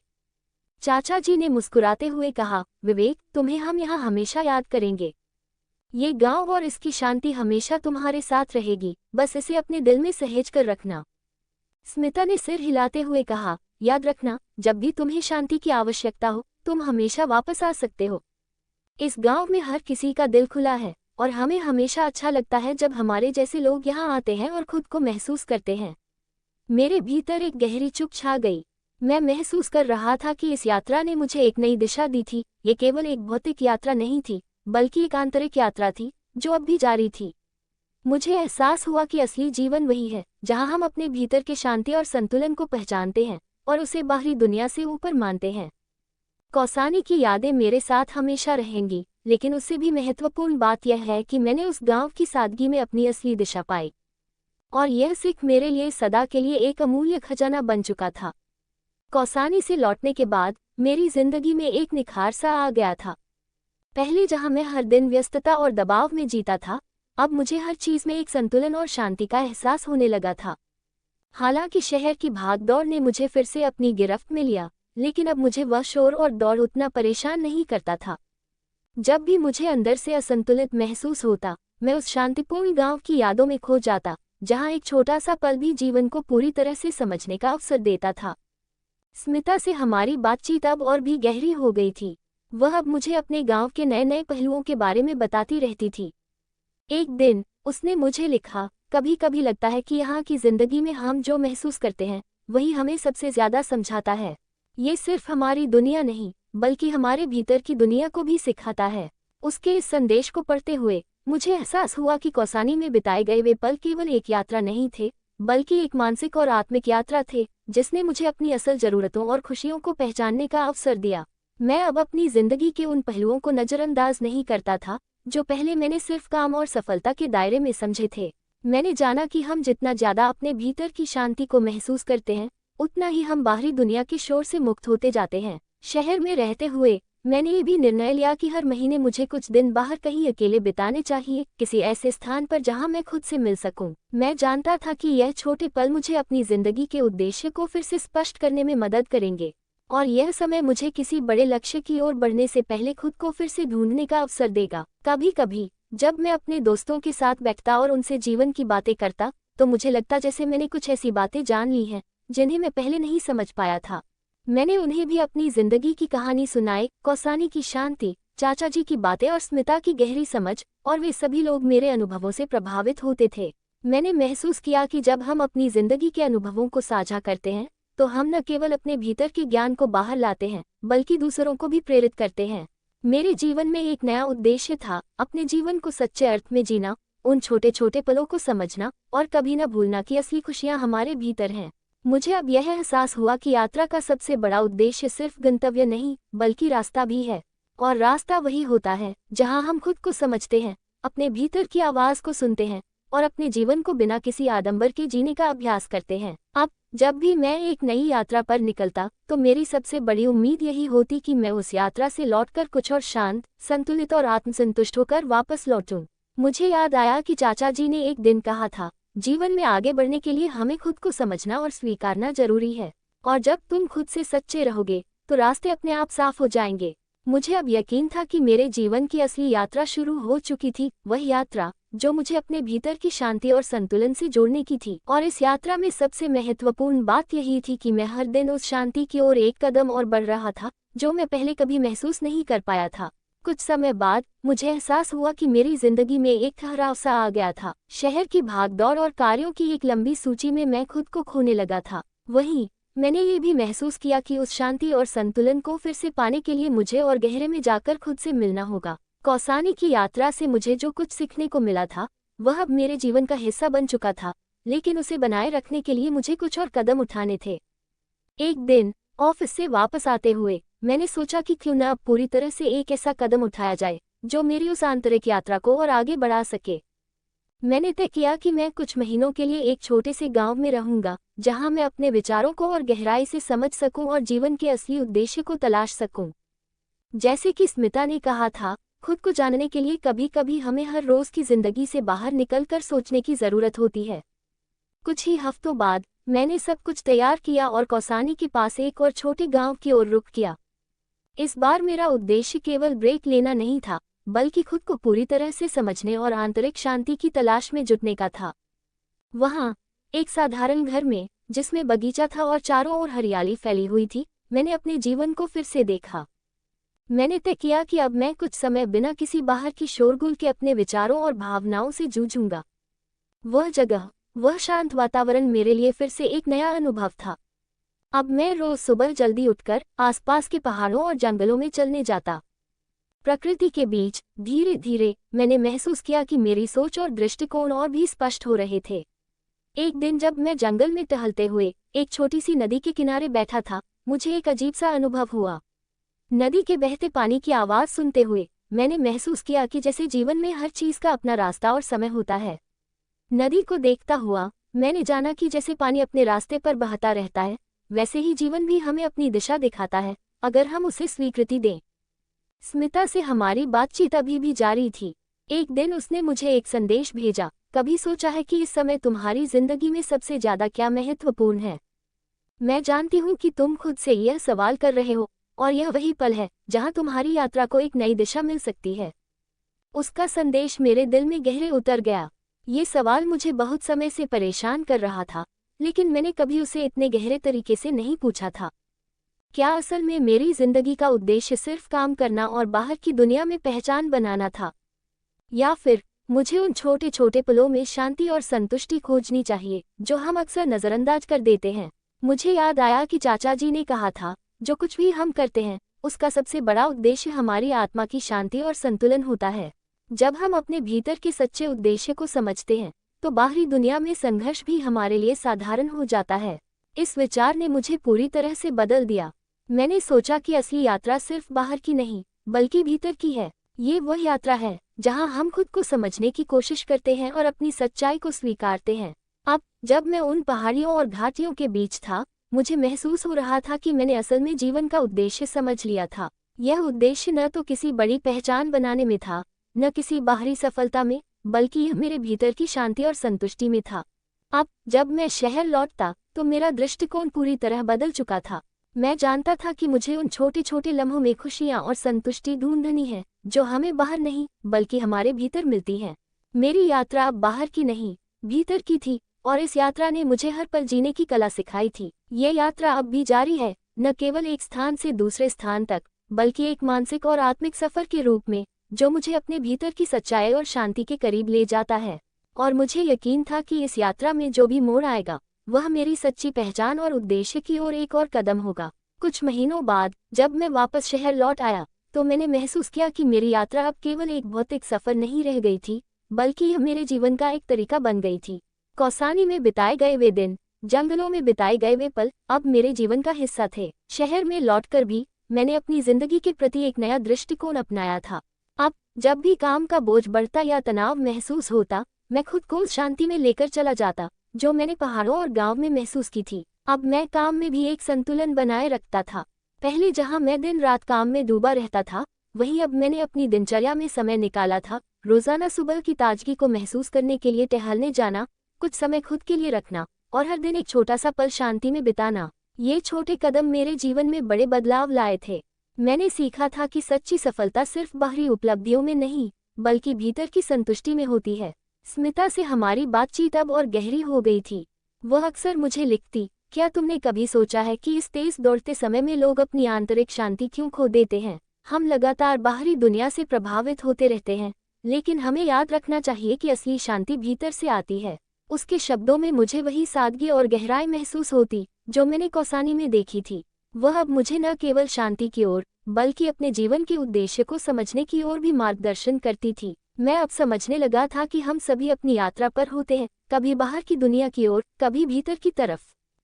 चाचा जी ने मुस्कुराते हुए कहा, विवेक, तुम्हें हम यहाँ हमेशा याद करेंगे। ये गांव और इसकी शांति हमेशा तुम्हारे साथ रहेगी, बस इसे अपने दिल में सहेज कर रखना। स्मिता ने सिर हिलाते हुए कहा, याद रखना, जब भी तुम्हें शांति की आवश्यकता हो तुम हमेशा वापस आ सकते हो। इस गांव में हर किसी का दिल खुला है और हमें हमेशा अच्छा लगता है जब हमारे जैसे लोग यहाँ आते हैं और खुद को महसूस करते हैं। मेरे भीतर एक गहरी चुप छा गई। मैं महसूस कर रहा था कि इस यात्रा ने मुझे एक नई दिशा दी थी। ये केवल एक भौतिक यात्रा नहीं थी बल्कि एक आंतरिक यात्रा थी जो अब भी जारी थी। मुझे एहसास हुआ कि असली जीवन वही है जहां हम अपने भीतर के शांति और संतुलन को पहचानते हैं और उसे बाहरी दुनिया से ऊपर मानते हैं। कौसानी की यादें मेरे साथ हमेशा रहेंगी, लेकिन उससे भी महत्वपूर्ण बात यह है कि मैंने उस गांव की सादगी में अपनी असली दिशा पाई और यह सीख मेरे लिए सदा के लिए एक अमूल्य खजाना बन चुका था। कौसानी से लौटने के बाद मेरी जिंदगी में एक निखार सा आ गया था। पहले जहां मैं हर दिन व्यस्तता और दबाव में जीता था, अब मुझे हर चीज में एक संतुलन और शांति का एहसास होने लगा था। हालांकि शहर की भागदौड़ ने मुझे फिर से अपनी गिरफ्त में लिया, लेकिन अब मुझे वह शोर और दौड़ उतना परेशान नहीं करता था। जब भी मुझे अंदर से असंतुलित महसूस होता, मैं उस शांतिपूर्ण गांव की यादों में खो जाता जहां एक छोटा सा पल भी जीवन को पूरी तरह से समझने का अवसर देता था। स्मिता से हमारी बातचीत अब और भी गहरी हो गई थी। वह अब मुझे अपने गांव के नए नए पहलुओं के बारे में बताती रहती थी। एक दिन उसने मुझे लिखा, कभी कभी लगता है कि यहाँ की जिंदगी में हम जो महसूस करते हैं वही हमें सबसे ज्यादा समझाता है। ये सिर्फ हमारी दुनिया नहीं बल्कि हमारे भीतर की दुनिया को भी सिखाता है। उसके इस संदेश को पढ़ते हुए मुझे एहसास हुआ कि कौसानी में बिताए गए वे पल केवल एक यात्रा नहीं थे बल्कि एक मानसिक और आत्मिक यात्रा थे जिसने मुझे अपनी असल जरूरतों और खुशियों को पहचानने का अवसर दिया। मैं अब अपनी जिंदगी के उन पहलुओं को नजरअंदाज नहीं करता था जो पहले मैंने सिर्फ काम और सफलता के दायरे में समझे थे। मैंने जाना कि हम जितना ज्यादा अपने भीतर की शांति को महसूस करते हैं उतना ही हम बाहरी दुनिया के शोर से मुक्त होते जाते हैं। शहर में रहते हुए मैंने ये भी निर्णय लिया कि हर महीने मुझे कुछ दिन बाहर कहीं अकेले बिताने चाहिए, किसी ऐसे स्थान पर जहां मैं खुद से मिल सकूं। मैं जानता था कि यह छोटे पल मुझे अपनी जिंदगी के उद्देश्य को फिर से स्पष्ट करने में मदद करेंगे और यह समय मुझे किसी बड़े लक्ष्य की ओर बढ़ने से पहले खुद को फिर से ढूंढने का अवसर देगा। कभी कभी जब मैं अपने दोस्तों के साथ बैठता और उनसे जीवन की बातें करता तो मुझे लगता जैसे मैंने कुछ ऐसी बातें जान ली हैं जिन्हें मैं पहले नहीं समझ पाया था। मैंने उन्हें भी अपनी जिंदगी की कहानी सुनाई, कौसानी की शांति, चाचा जी की बातें और स्मिता की गहरी समझ, और वे सभी लोग मेरे अनुभवों से प्रभावित होते थे। मैंने महसूस किया कि जब हम अपनी जिंदगी के अनुभवों को साझा करते हैं तो हम न केवल अपने भीतर के ज्ञान को बाहर लाते हैं बल्कि दूसरों को भी प्रेरित करते हैं। मेरे जीवन में एक नया उद्देश्य था, अपने जीवन को सच्चे अर्थ में जीना, उन छोटे छोटे पलों को समझना और कभी न भूलना कि असली खुशियां हमारे भीतर हैं। मुझे अब यह एहसास हुआ कि यात्रा का सबसे बड़ा उद्देश्य सिर्फ गंतव्य नहीं बल्कि रास्ता भी है। और रास्ता वही होता है जहां हम खुद को समझते हैं, अपने भीतर की आवाज को सुनते हैं और अपने जीवन को बिना किसी आडंबर के जीने का अभ्यास करते हैं। अब जब भी मैं एक नई यात्रा पर निकलता तो मेरी सबसे बड़ी उम्मीद यही होती कि मैं उस यात्रा से लौटकर कुछ और शांत, संतुलित और आत्मसंतुष्ट होकर वापस लौटूं। मुझे याद आया कि चाचा जी ने एक दिन कहा था, जीवन में आगे बढ़ने के लिए हमें खुद को समझना और स्वीकारना जरूरी है, और जब तुम खुद से सच्चे रहोगे तो रास्ते अपने आप साफ हो जाएंगे। मुझे अब यकीन था कि मेरे जीवन की असली यात्रा शुरू हो चुकी थी, वह यात्रा जो मुझे अपने भीतर की शांति और संतुलन से जोड़ने की थी। और इस यात्रा में सबसे महत्वपूर्ण बात यही थी कि मैं हर दिन उस शांति की ओर एक कदम और बढ़ रहा था जो मैं पहले कभी महसूस नहीं कर पाया था। कुछ समय बाद मुझे एहसास हुआ कि मेरी जिंदगी में एक ठहराव सा आ गया था। शहर की भागदौड़ और कार्यों की एक लंबी सूची में मैं खुद को खोने लगा था। वहीं मैंने ये भी महसूस किया कि उस शांति और संतुलन को फिर से पाने के लिए मुझे और गहरे में जाकर खुद से मिलना होगा। कौसानी की यात्रा से मुझे जो कुछ सीखने को मिला था वह अब मेरे जीवन का हिस्सा बन चुका था, लेकिन उसे बनाए रखने के लिए मुझे कुछ और कदम उठाने थे। एक दिन ऑफिस से वापस आते हुए मैंने सोचा कि क्यों न अब पूरी तरह से एक ऐसा कदम उठाया जाए जो मेरी उस आंतरिक यात्रा को और आगे बढ़ा सके। मैंने तय किया कि मैं कुछ महीनों के लिए एक छोटे से गांव में रहूंगा जहां मैं अपने विचारों को और गहराई से समझ सकूं और जीवन के असली उद्देश्य को तलाश सकूं। जैसे कि स्मिता ने कहा था, खुद को जानने के लिए कभी कभी हमें हर रोज की जिंदगी से बाहर निकलकर सोचने की जरूरत होती है। कुछ ही हफ्तों बाद मैंने सब कुछ तैयार किया और कौसानी के पास एक और छोटे गांव की ओर रुख किया। इस बार मेरा उद्देश्य केवल ब्रेक लेना नहीं था बल्कि खुद को पूरी तरह से समझने और आंतरिक शांति की तलाश में जुटने का था। वहां एक साधारण घर में जिसमें बगीचा था और चारों ओर हरियाली फैली हुई थी, मैंने अपने जीवन को फिर से देखा। मैंने तय किया कि अब मैं कुछ समय बिना किसी बाहर की शोरगुल के अपने विचारों और भावनाओं से जूझूंगा। वह जगह, वह शांत वातावरण मेरे लिए फिर से एक नया अनुभव था। अब मैं रोज सुबह जल्दी उठकर आसपास के पहाड़ों और जंगलों में चलने जाता। प्रकृति के बीच धीरे धीरे मैंने महसूस किया कि मेरी सोच और दृष्टिकोण और भी स्पष्ट हो रहे थे। एक दिन जब मैं जंगल में टहलते हुए एक छोटी सी नदी के किनारे बैठा था, मुझे एक अजीब सा अनुभव हुआ। नदी के बहते पानी की आवाज सुनते हुए मैंने महसूस किया कि जैसे जीवन में हर चीज का अपना रास्ता और समय होता है। नदी को देखता हुआ मैंने जाना कि जैसे पानी अपने रास्ते पर बहता रहता है, वैसे ही जीवन भी हमें अपनी दिशा दिखाता है अगर हम उसे स्वीकृति दें। स्मिता से हमारी बातचीत अभी भी जारी थी। एक दिन उसने मुझे एक संदेश भेजा, कभी सोचा है कि इस समय तुम्हारी जिंदगी में सबसे ज्यादा क्या महत्वपूर्ण है? मैं जानती हूँ कि तुम खुद से यह सवाल कर रहे हो और यह वही पल है जहाँ तुम्हारी यात्रा को एक नई दिशा मिल सकती है। उसका संदेश मेरे दिल में गहरे उतर गया। ये सवाल मुझे बहुत समय से परेशान कर रहा था, लेकिन मैंने कभी उसे इतने गहरे तरीके से नहीं पूछा था। क्या असल में मेरी जिंदगी का उद्देश्य सिर्फ काम करना और बाहर की दुनिया में पहचान बनाना था, या फिर मुझे उन छोटे छोटे पलों में शांति और संतुष्टि खोजनी चाहिए जो हम अक्सर नजरअंदाज कर देते हैं? मुझे याद आया कि चाचा जी ने कहा था, जो कुछ भी हम करते हैं उसका सबसे बड़ा उद्देश्य हमारी आत्मा की शांति और संतुलन होता है। जब हम अपने भीतर के सच्चे उद्देश्य को समझते हैं तो बाहरी दुनिया में संघर्ष भी हमारे लिए साधारण हो जाता है। इस विचार ने मुझे पूरी तरह से बदल दिया। मैंने सोचा कि असली यात्रा सिर्फ बाहर की नहीं बल्कि भीतर की है। ये वह यात्रा है जहां हम खुद को समझने की कोशिश करते हैं और अपनी सच्चाई को स्वीकारते हैं। अब जब मैं उन पहाड़ियों और घाटियों के बीच था, मुझे महसूस हो रहा था कि मैंने असल में जीवन का उद्देश्य समझ लिया था। यह उद्देश्य न तो किसी बड़ी पहचान बनाने में था, न किसी बाहरी सफलता में, बल्कि यह मेरे भीतर की शांति और संतुष्टि में था। अब जब मैं शहर लौटता तो मेरा दृष्टिकोण पूरी तरह बदल चुका था। मैं जानता था कि मुझे उन छोटे छोटे लम्हों में खुशियां और संतुष्टि ढूंढनी है जो हमें बाहर नहीं बल्कि हमारे भीतर मिलती हैं। मेरी यात्रा अब बाहर की नहीं, भीतर की थी, और इस यात्रा ने मुझे हर पल जीने की कला सिखाई थी। ये यात्रा अब भी जारी है, न केवल एक स्थान से दूसरे स्थान तक, बल्कि एक मानसिक और आत्मिक सफर के रूप में जो मुझे अपने भीतर की सच्चाई और शांति के करीब ले जाता है। और मुझे यकीन था कि इस यात्रा में जो भी मोड़ आएगा वह मेरी सच्ची पहचान और उद्देश्य की ओर एक और कदम होगा। कुछ महीनों बाद जब मैं वापस शहर लौट आया तो मैंने महसूस किया कि मेरी यात्रा अब केवल एक भौतिक सफर नहीं रह गई थी, बल्कि यह मेरे जीवन का एक तरीका बन गई थी। कौसानी में बिताए गए वे दिन, जंगलों में बिताए गए वे पल अब मेरे जीवन का हिस्सा थे। शहर में लौटकर भी मैंने अपनी जिंदगी के प्रति एक नया दृष्टिकोण अपनाया था। अब जब भी काम का बोझ बढ़ता या तनाव महसूस होता, मैं खुद को उस शांति में लेकर चला जाता जो मैंने पहाड़ों और गांव में महसूस की थी। अब मैं काम में भी एक संतुलन बनाए रखता था। पहले जहां मैं दिन रात काम में डूबा रहता था, वहीं अब मैंने अपनी दिनचर्या में समय निकाला था। रोजाना सुबह की ताजगी को महसूस करने के लिए टहलने जाना, कुछ समय खुद के लिए रखना और हर दिन एक छोटा सा पल शांति में बिताना। ये छोटे कदम मेरे जीवन में बड़े बदलाव लाए थे। मैंने सीखा था कि सच्ची सफलता सिर्फ बाहरी उपलब्धियों में नहीं, बल्कि भीतर की संतुष्टि में होती है। स्मिता से हमारी बातचीत अब और गहरी हो गई थी। वह अक्सर मुझे लिखती, क्या तुमने कभी सोचा है कि इस तेज दौड़ते समय में लोग अपनी आंतरिक शांति क्यों खो देते हैं? हम लगातार बाहरी दुनिया से प्रभावित होते रहते हैं, लेकिन हमें याद रखना चाहिए कि असली शांति भीतर से आती है। उसके शब्दों में मुझे वही सादगी और गहराई महसूस होती जो मैंने कौसानी में देखी थी। वह अब मुझे न केवल शांति की ओर, बल्कि अपने जीवन के उद्देश्य को समझने की ओर भी मार्गदर्शन करती थी। मैं अब समझने लगा था कि हम सभी अपनी यात्रा पर होते हैं, कभी बाहर की दुनिया की ओर, कभी भीतर की तरफ।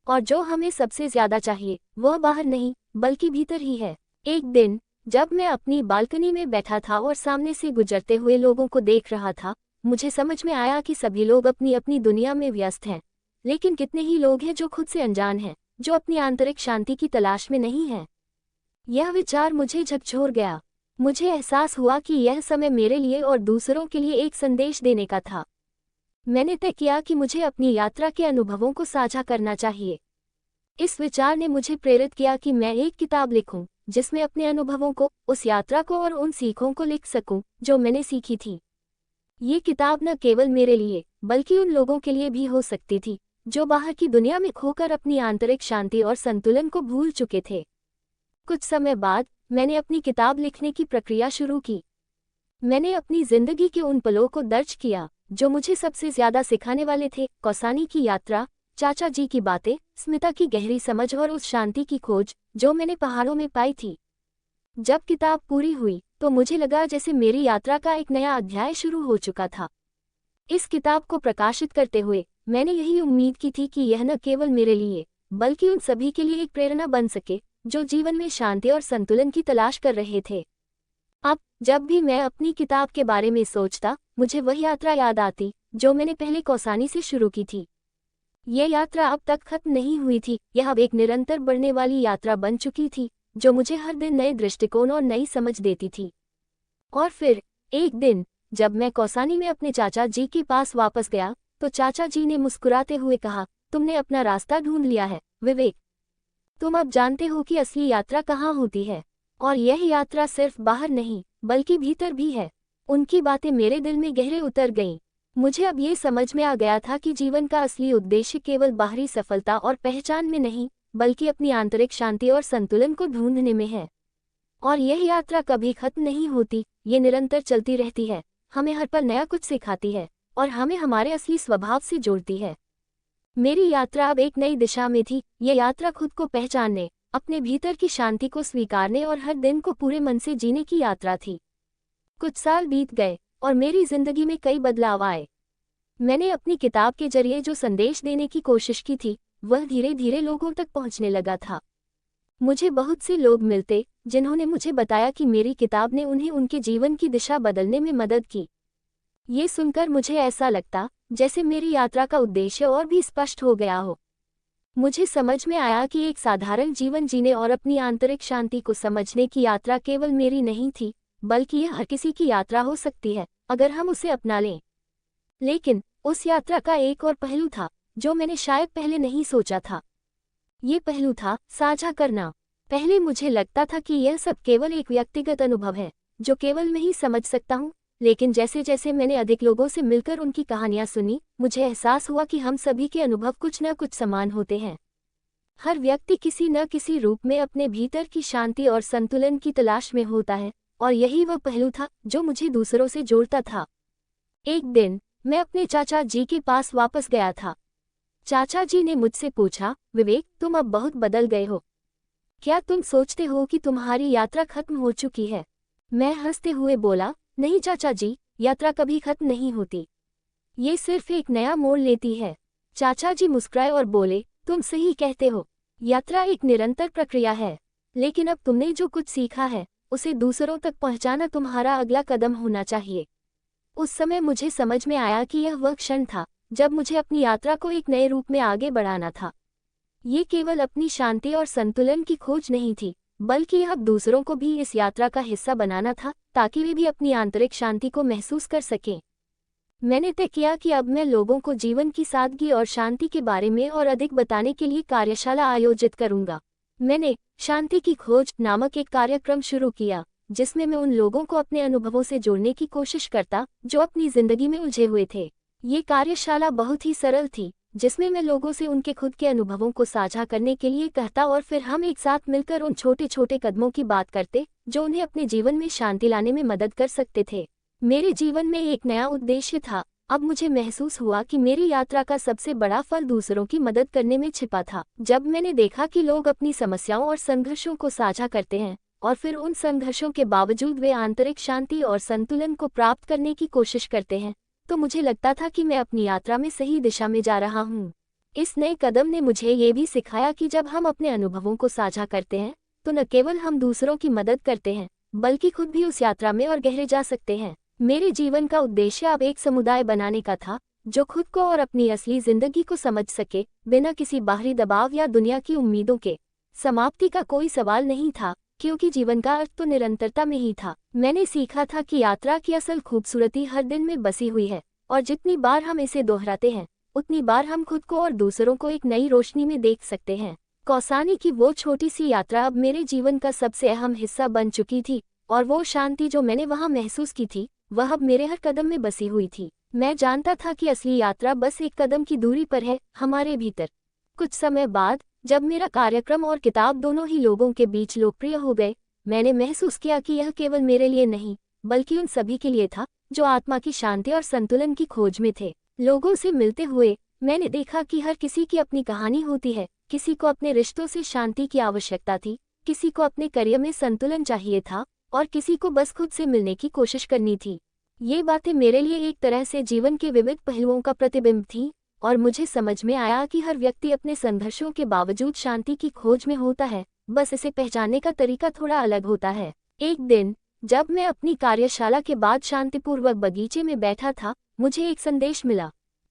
और जो हमें सबसे ज्यादा चाहिए वह बाहर नहीं, बल्कि भीतर ही है। एक दिन जब मैं अपनी बालकनी में बैठा था और सामने से गुजरते हुए लोगों को देख रहा था, मुझे समझ में आया कि सभी लोग अपनी अपनी दुनिया में व्यस्त हैं, लेकिन कितने ही लोग हैं जो खुद से अनजान हैं, जो अपनी आंतरिक शांति की तलाश में नहीं हैं। यह विचार मुझे झकझोर गया। मुझे एहसास हुआ कि यह समय मेरे लिए और दूसरों के लिए एक संदेश देने का था। मैंने तय किया कि मुझे अपनी यात्रा के अनुभवों को साझा करना चाहिए। इस विचार ने मुझे प्रेरित किया कि मैं एक किताब लिखूं, जिसमें अपने अनुभवों को, उस यात्रा को और उन सीखों को लिख सकूं जो मैंने सीखी थी। ये किताब न केवल मेरे लिए, बल्कि उन लोगों के लिए भी हो सकती थी जो बाहर की दुनिया में खोकर अपनी आंतरिक शांति और संतुलन को भूल चुके थे। कुछ समय बाद मैंने अपनी किताब लिखने की प्रक्रिया शुरू की। मैंने अपनी जिंदगी के उन पलों को दर्ज किया जो मुझे सबसे ज्यादा सिखाने वाले थे। कौसानी की यात्रा, चाचा जी की बातें, स्मिता की गहरी समझ और उस शांति की खोज जो मैंने पहाड़ों में पाई थी। जब किताब पूरी हुई तो मुझे लगा जैसे मेरी यात्रा का एक नया अध्याय शुरू हो चुका था। इस किताब को प्रकाशित करते हुए मैंने यही उम्मीद की थी कि यह न केवल मेरे लिए, बल्कि उन सभी के लिए एक प्रेरणा बन सके जो जीवन में शांति और संतुलन की तलाश कर रहे थे। अब जब भी मैं अपनी किताब के बारे में सोचता, मुझे वह यात्रा याद आती जो मैंने पहले कौसानी से शुरू की थी। यह यात्रा अब तक खत्म नहीं हुई थी, यह अब एक निरंतर बढ़ने वाली यात्रा बन चुकी थी जो मुझे हर दिन नए दृष्टिकोण और नई समझ देती थी। और फिर एक दिन जब मैं कौसानी में अपने चाचा जी के पास वापस गया तो चाचा जी ने मुस्कुराते हुए कहा, तुमने अपना रास्ता ढूंढ लिया है विवेक। तुम अब जानते हो कि असली यात्रा कहाँ होती है, और यह यात्रा सिर्फ बाहर नहीं बल्कि भीतर भी है। उनकी बातें मेरे दिल में गहरे उतर गईं। मुझे अब ये समझ में आ गया था कि जीवन का असली उद्देश्य केवल बाहरी सफलता और पहचान में नहीं, बल्कि अपनी आंतरिक शांति और संतुलन को ढूंढने में है। और यह यात्रा कभी खत्म नहीं होती, ये निरंतर चलती रहती है, हमें हर पल नया कुछ सिखाती है और हमें हमारे असली स्वभाव से जोड़ती है। मेरी यात्रा अब एक नई दिशा में थी। ये यात्रा खुद को पहचानने, अपने भीतर की शांति को स्वीकारने और हर दिन को पूरे मन से जीने की यात्रा थी। कुछ साल बीत गए और मेरी जिंदगी में कई बदलाव आए। मैंने अपनी किताब के जरिए जो संदेश देने की कोशिश की थी, वह धीरे धीरे लोगों तक पहुंचने लगा था। मुझे बहुत से लोग मिलते जिन्होंने मुझे बताया कि मेरी किताब ने उन्हें उनके जीवन की दिशा बदलने में मदद की। ये सुनकर मुझे ऐसा लगता जैसे मेरी यात्रा का उद्देश्य और भी स्पष्ट हो गया हो। मुझे समझ में आया कि एक साधारण जीवन जीने और अपनी आंतरिक शांति को समझने की यात्रा केवल मेरी नहीं थी, बल्कि यह हर किसी की यात्रा हो सकती है अगर हम उसे अपना लें। लेकिन उस यात्रा का एक और पहलू था जो मैंने शायद पहले नहीं सोचा था। ये पहलू था साझा करना। पहले मुझे लगता था कि यह सब केवल एक व्यक्तिगत अनुभव है जो केवल मैं ही समझ सकता हूँ, लेकिन जैसे जैसे मैंने अधिक लोगों से मिलकर उनकी कहानियां सुनी, मुझे एहसास हुआ कि हम सभी के अनुभव कुछ न कुछ समान होते हैं। हर व्यक्ति किसी न किसी रूप में अपने भीतर की शांति और संतुलन की तलाश में होता है, और यही वह पहलू था जो मुझे दूसरों से जोड़ता था। एक दिन मैं अपने चाचा जी के पास वापस गया था। चाचा जी ने मुझसे पूछा, विवेक तुम अब बहुत बदल गए हो। क्या तुम सोचते हो कि तुम्हारी यात्रा खत्म हो चुकी है? मैं हंसते हुए बोला, नहीं चाचा जी, यात्रा कभी खत्म नहीं होती। ये सिर्फ एक नया मोड़ लेती है। चाचा जी मुस्कुराए और बोले, तुम सही कहते हो। यात्रा एक निरंतर प्रक्रिया है, लेकिन अब तुमने जो कुछ सीखा है उसे दूसरों तक पहुंचाना तुम्हारा अगला कदम होना चाहिए। उस समय मुझे समझ में आया कि यह वह क्षण था जब मुझे अपनी यात्रा को एक नए रूप में आगे बढ़ाना था। ये केवल अपनी शांति और संतुलन की खोज नहीं थी, बल्कि अब दूसरों को भी इस यात्रा का हिस्सा बनाना था ताकि वे भी अपनी आंतरिक शांति को महसूस कर सकें। मैंने तय किया कि अब मैं लोगों को जीवन की सादगी और शांति के बारे में और अधिक बताने के लिए कार्यशाला आयोजित करूंगा। मैंने शांति की खोज नामक एक कार्यक्रम शुरू किया, जिसमें मैं उन लोगों को अपने अनुभवों से जोड़ने की कोशिश करता जो अपनी जिंदगी में उलझे हुए थे। ये कार्यशाला बहुत ही सरल थी, जिसमें मैं लोगों से उनके खुद के अनुभवों को साझा करने के लिए कहता और फिर हम एक साथ मिलकर उन छोटे छोटे कदमों की बात करते जो उन्हें अपने जीवन में शांति लाने में मदद कर सकते थे। मेरे जीवन में एक नया उद्देश्य था। अब मुझे महसूस हुआ कि मेरी यात्रा का सबसे बड़ा फल दूसरों की मदद करने में छिपा था। जब मैंने देखा कि लोग अपनी समस्याओं और संघर्षों को साझा करते हैं और फिर उन संघर्षों के बावजूद वे आंतरिक शांति और संतुलन को प्राप्त करने की कोशिश करते हैं, तो मुझे लगता था कि मैं अपनी यात्रा में सही दिशा में जा रहा हूँ। इस नए कदम ने मुझे ये भी सिखाया कि जब हम अपने अनुभवों को साझा करते हैं तो न केवल हम दूसरों की मदद करते हैं, बल्कि खुद भी उस यात्रा में और गहरे जा सकते हैं। मेरे जीवन का उद्देश्य अब एक समुदाय बनाने का था जो खुद को और अपनी असली जिंदगी को समझ सके, बिना किसी बाहरी दबाव या दुनिया की उम्मीदों के। समाप्ति का कोई सवाल नहीं था, क्योंकि जीवन का अर्थ तो निरंतरता में ही था। मैंने सीखा था कि यात्रा की असल खूबसूरती हर दिन में बसी हुई है, और जितनी बार हम इसे दोहराते हैं उतनी बार हम खुद को और दूसरों को एक नई रोशनी में देख सकते हैं। कौसानी की वो छोटी सी यात्रा अब मेरे जीवन का सबसे अहम हिस्सा बन चुकी थी, और वो शांति जो मैंने वहां महसूस की थी वह अब मेरे हर कदम में बसी हुई थी। मैं जानता था कि असली यात्रा बस एक कदम की दूरी पर है, हमारे भीतर। कुछ समय बाद जब मेरा कार्यक्रम और किताब दोनों ही लोगों के बीच लोकप्रिय हो गए, मैंने महसूस किया कि यह केवल मेरे लिए नहीं, बल्कि उन सभी के लिए था जो आत्मा की शांति और संतुलन की खोज में थे। लोगों से मिलते हुए मैंने देखा कि हर किसी की अपनी कहानी होती है। किसी को अपने रिश्तों से शांति की आवश्यकता थी, किसी को अपने करियर में संतुलन चाहिए था, और किसी को बस खुद से मिलने की कोशिश करनी थी। ये बातें मेरे लिए एक तरह से जीवन के विविध पहलुओं का प्रतिबिंब थीं, और मुझे समझ में आया कि हर व्यक्ति अपने संघर्षों के बावजूद शांति की खोज में होता है, बस इसे पहचानने का तरीका थोड़ा अलग होता है। एक दिन जब मैं अपनी कार्यशाला के बाद शांतिपूर्वक बगीचे में बैठा था, मुझे एक संदेश मिला।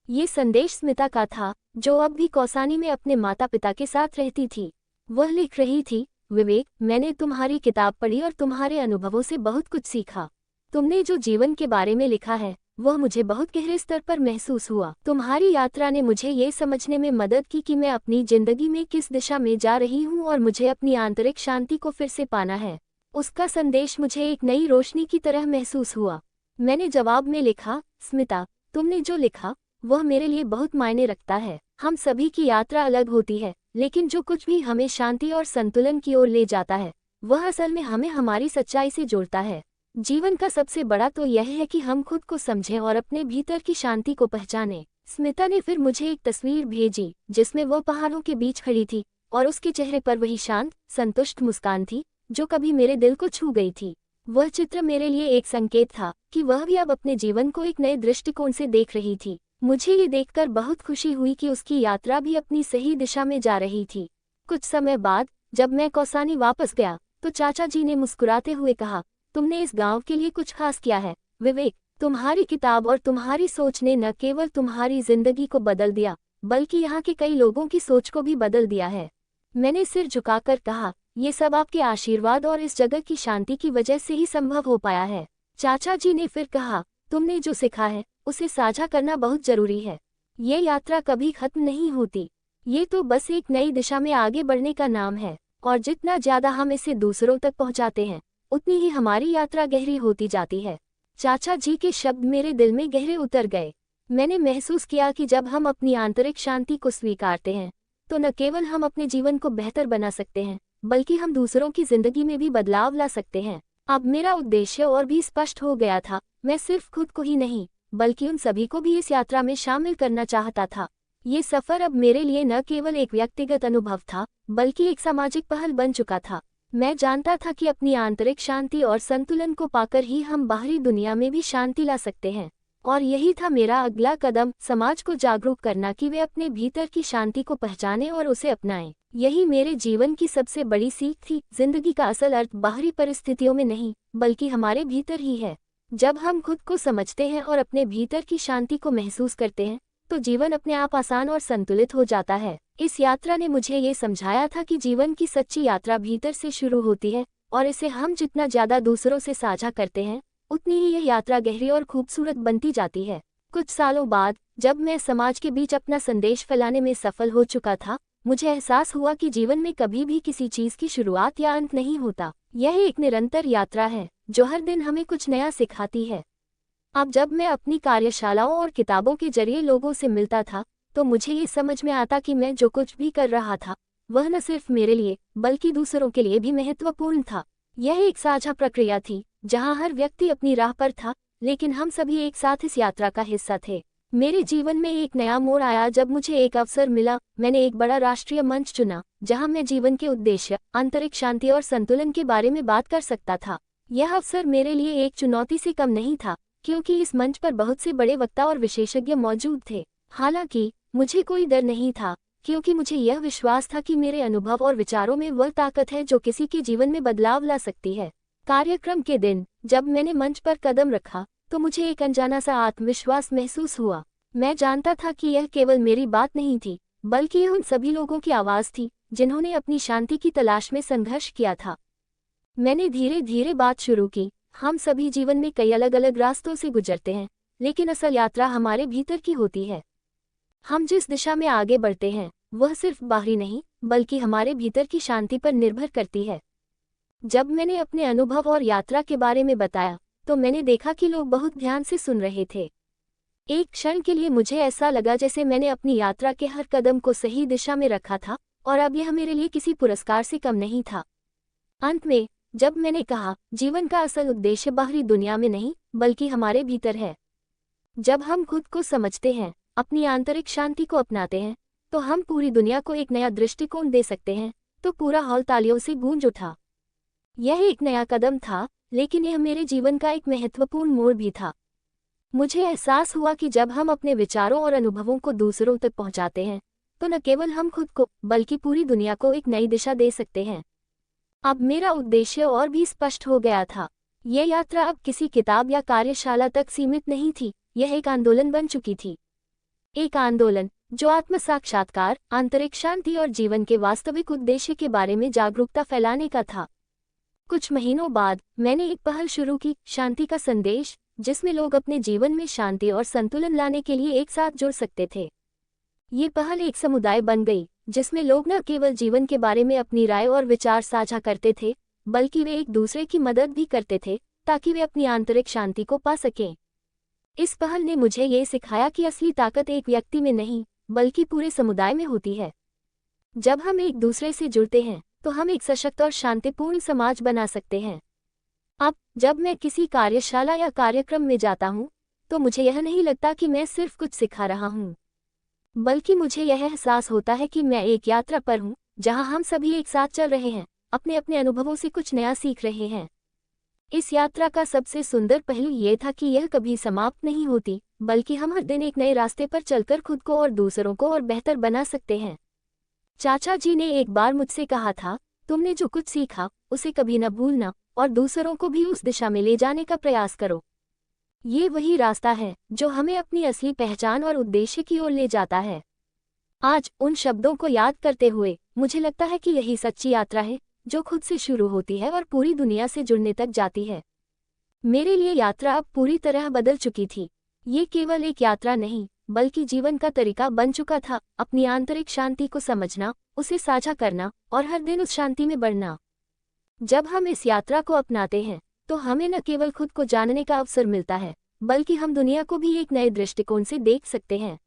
ये संदेश स्मिता का था, जो अब भी कौसानी में अपने माता पिता के साथ रहती थी। वह लिख रही थी, विवेक, मैंने तुम्हारी किताब पढ़ी और तुम्हारे अनुभवों से बहुत कुछ सीखा। तुमने जो जीवन के बारे में लिखा है वह मुझे बहुत गहरे स्तर पर महसूस हुआ। तुम्हारी यात्रा ने मुझे ये समझने में मदद की कि मैं अपनी जिंदगी में किस दिशा में जा रही हूँ और मुझे अपनी आंतरिक शांति को फिर से पाना है। उसका संदेश मुझे एक नई रोशनी की तरह महसूस हुआ। मैंने जवाब में लिखा, स्मिता, तुमने जो लिखा वह मेरे लिए बहुत मायने रखता है। हम सभी की यात्रा अलग होती है, लेकिन जो कुछ भी हमें शांति और संतुलन की ओर ले जाता है वह असल में हमें हमारी सच्चाई से जोड़ता है। जीवन का सबसे बड़ा तो यह है कि हम खुद को समझें और अपने भीतर की शांति को पहचानें। स्मिता ने फिर मुझे एक तस्वीर भेजी जिसमें वह पहाड़ों के बीच खड़ी थी और उसके चेहरे पर वही शांत, संतुष्ट मुस्कान थी जो कभी मेरे दिल को छू गई थी। वह चित्र मेरे लिए एक संकेत था कि वह भी अब अपने जीवन को एक नए दृष्टिकोण से देख रही थी। मुझे ये देखकर बहुत खुशी हुई कि उसकी यात्रा भी अपनी सही दिशा में जा रही थी। कुछ समय बाद जब मैं कौसानी वापस गया तो चाचा जी ने मुस्कुराते हुए कहा, तुमने इस गांव के लिए कुछ खास किया है विवेक। तुम्हारी किताब और तुम्हारी सोच ने न केवल तुम्हारी जिंदगी को बदल दिया, बल्कि यहाँ के कई लोगों की सोच को भी बदल दिया है। मैंने सिर झुकाकर कहा, ये सब आपके आशीर्वाद और इस जगह की शांति की वजह से ही संभव हो पाया है। चाचा जी ने फिर कहा, तुमने जो सीखा है उसे साझा करना बहुत जरूरी है। ये यात्रा कभी खत्म नहीं होती, ये तो बस एक नई दिशा में आगे बढ़ने का नाम है, और जितना ज्यादा हम इसे दूसरों तक पहुंचाते हैं उतनी ही हमारी यात्रा गहरी होती जाती है। चाचा जी के शब्द मेरे दिल में गहरे उतर गए। मैंने महसूस किया कि जब हम अपनी आंतरिक शांति को स्वीकारते हैं तो न केवल हम अपने जीवन को बेहतर बना सकते हैं, बल्कि हम दूसरों की जिंदगी में भी बदलाव ला सकते हैं। अब मेरा उद्देश्य और भी स्पष्ट हो गया था। मैं सिर्फ खुद को ही नहीं, बल्कि उन सभी को भी इस यात्रा में शामिल करना चाहता था। ये सफ़र अब मेरे लिए न केवल एक व्यक्तिगत अनुभव था, बल्कि एक सामाजिक पहल बन चुका था। मैं जानता था कि अपनी आंतरिक शांति और संतुलन को पाकर ही हम बाहरी दुनिया में भी शांति ला सकते हैं। और यही था मेरा अगला कदम, समाज को जागरूक करना कि वे अपने भीतर की शांति को पहचानें और उसे अपनाएं। यही मेरे जीवन की सबसे बड़ी सीख थी। जिंदगी का असल अर्थ बाहरी परिस्थितियों में नहीं, बल्कि हमारे भीतर ही है। जब हम खुद को समझते हैं और अपने भीतर की शांति को महसूस करते हैं, तो जीवन अपने आप आसान और संतुलित हो जाता है। इस यात्रा ने मुझे ये समझाया था कि जीवन की सच्ची यात्रा भीतर से शुरू होती है, और इसे हम जितना ज़्यादा दूसरों से साझा करते हैं, उतनी ही यह यात्रा गहरी और खूबसूरत बनती जाती है। कुछ सालों बाद, जब मैं समाज के बीच अपना संदेश फैलाने में सफल हो चुका था, मुझे एहसास हुआ कि जीवन में कभी भी किसी चीज़ की शुरुआत या अंत नहीं होता। यह एक निरंतर यात्रा है, जो हर दिन हमें कुछ नया सिखाती है। अब जब मैं अपनी कार्यशालाओं और किताबों के जरिए लोगों से मिलता था, तो मुझे ये समझ में आता कि मैं जो कुछ भी कर रहा था, वह न सिर्फ मेरे लिए, बल्कि दूसरों के लिए भी महत्वपूर्ण था। यह एक साझा प्रक्रिया थी, जहां हर व्यक्ति अपनी राह पर था, लेकिन हम सभी एक साथ इस यात्रा का हिस्सा थे। मेरे जीवन में एक नया मोड़ आया जब मुझे एक अवसर मिला। मैंने एक बड़ा राष्ट्रीय मंच चुना, जहां मैं जीवन के उद्देश्य, आंतरिक शांति और संतुलन के बारे में बात कर सकता था। यह अवसर मेरे लिए एक चुनौती से कम नहीं था, क्योंकि इस मंच पर बहुत से बड़े वक्ता और विशेषज्ञ मौजूद थे। हालांकि मुझे कोई डर नहीं था, क्योंकि मुझे यह विश्वास था कि मेरे अनुभव और विचारों में वह ताकत है जो किसी के जीवन में बदलाव ला सकती है। कार्यक्रम के दिन, जब मैंने मंच पर कदम रखा, तो मुझे एक अनजाना सा आत्मविश्वास महसूस हुआ। मैं जानता था कि यह केवल मेरी बात नहीं थी, बल्कि यह उन सभी लोगों की आवाज़ थी, जिन्होंने अपनी शांति की तलाश में संघर्ष किया था। मैंने धीरे धीरे बात शुरू की। हम सभी जीवन में कई अलग अलग रास्तों से गुजरते हैं, लेकिन असल यात्रा हमारे भीतर की होती है। हम जिस दिशा में आगे बढ़ते हैं, वह सिर्फ बाहरी नहीं, बल्कि हमारे भीतर की शांति पर निर्भर करती है। जब मैंने अपने अनुभव और यात्रा के बारे में बताया, तो मैंने देखा कि लोग बहुत ध्यान से सुन रहे थे। एक क्षण के लिए मुझे ऐसा लगा जैसे मैंने अपनी यात्रा के हर कदम को सही दिशा में रखा था, और अब यह मेरे लिए किसी पुरस्कार से कम नहीं था। अंत में, जब मैंने कहा, जीवन का असल उद्देश्य बाहरी दुनिया में नहीं, बल्कि हमारे भीतर है। जब हम खुद को समझते हैं, अपनी आंतरिक शांति को अपनाते हैं, तो हम पूरी दुनिया को एक नया दृष्टिकोण दे सकते हैं। तो पूरा हॉल तालियों से गूंज उठा। यह एक नया कदम था, लेकिन यह मेरे जीवन का एक महत्वपूर्ण मोड़ भी था। मुझे एहसास हुआ कि जब हम अपने विचारों और अनुभवों को दूसरों तक पहुंचाते हैं, तो न केवल हम खुद को, बल्कि पूरी दुनिया को एक नई दिशा दे सकते हैं। अब मेरा उद्देश्य और भी स्पष्ट हो गया था। यह यात्रा अब किसी किताब या कार्यशाला तक सीमित नहीं थी, यह एक आंदोलन बन चुकी थी। एक आंदोलन जो आत्म साक्षात्कार, आंतरिक शांति और जीवन के वास्तविक उद्देश्य के बारे में जागरूकता फैलाने का था। कुछ महीनों बाद, मैंने एक पहल शुरू की, शांति का संदेश, जिसमें लोग अपने जीवन में शांति और संतुलन लाने के लिए एक साथ जुड़ सकते थे। ये पहल एक समुदाय बन गई, जिसमें लोग न केवल जीवन के बारे में अपनी राय और विचार साझा करते थे, बल्कि वे एक दूसरे की मदद भी करते थे, ताकि वे अपनी आंतरिक शांति को पा सकें। इस पहल ने मुझे ये सिखाया कि असली ताकत एक व्यक्ति में नहीं, बल्कि पूरे समुदाय में होती है। जब हम एक दूसरे से जुड़ते हैं, तो हम एक सशक्त और शांतिपूर्ण समाज बना सकते हैं। अब जब मैं किसी कार्यशाला या कार्यक्रम में जाता हूँ, तो मुझे यह नहीं लगता कि मैं सिर्फ कुछ सिखा रहा हूँ, बल्कि मुझे यह एहसास होता है कि मैं एक यात्रा पर हूँ, जहाँ हम सभी एक साथ चल रहे हैं, अपने अपने अनुभवों से कुछ नया सीख रहे हैं। इस यात्रा का सबसे सुंदर पहलू ये था कि यह कभी समाप्त नहीं होती, बल्कि हम हर दिन एक नए रास्ते पर चलकर खुद को और दूसरों को और बेहतर बना सकते हैं। चाचा जी ने एक बार मुझसे कहा था, तुमने जो कुछ सीखा, उसे कभी न भूलना, और दूसरों को भी उस दिशा में ले जाने का प्रयास करो। ये वही रास्ता है जो हमें अपनी असली पहचान और उद्देश्य की ओर ले जाता है। आज उन शब्दों को याद करते हुए मुझे लगता है कि यही सच्ची यात्रा है, जो खुद से शुरू होती है और पूरी दुनिया से जुड़ने तक जाती है। मेरे लिए यात्रा अब पूरी तरह बदल चुकी थी। ये केवल एक यात्रा नहीं, बल्कि जीवन का तरीका बन चुका था, अपनी आंतरिक शांति को समझना, उसे साझा करना और हर दिन उस शांति में बढ़ना। जब हम इस यात्रा को अपनाते हैं, तो हमें न केवल खुद को जानने का अवसर मिलता है, बल्कि हम दुनिया को भी एक नए दृष्टिकोण से देख सकते हैं।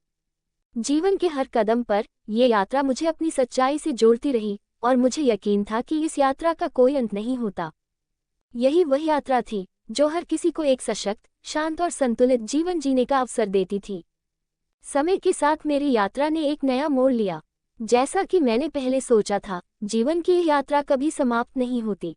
जीवन के हर कदम पर ये यात्रा मुझे अपनी सच्चाई से जोड़ती रही, और मुझे यकीन था कि इस यात्रा का कोई अंत नहीं होता। यही वह यात्रा थी जो हर किसी को एक सशक्त, शांत और संतुलित जीवन जीने का अवसर देती थी। समय के साथ मेरी यात्रा ने एक नया मोड़ लिया। जैसा कि मैंने पहले सोचा था, जीवन की यह यात्रा कभी समाप्त नहीं होती।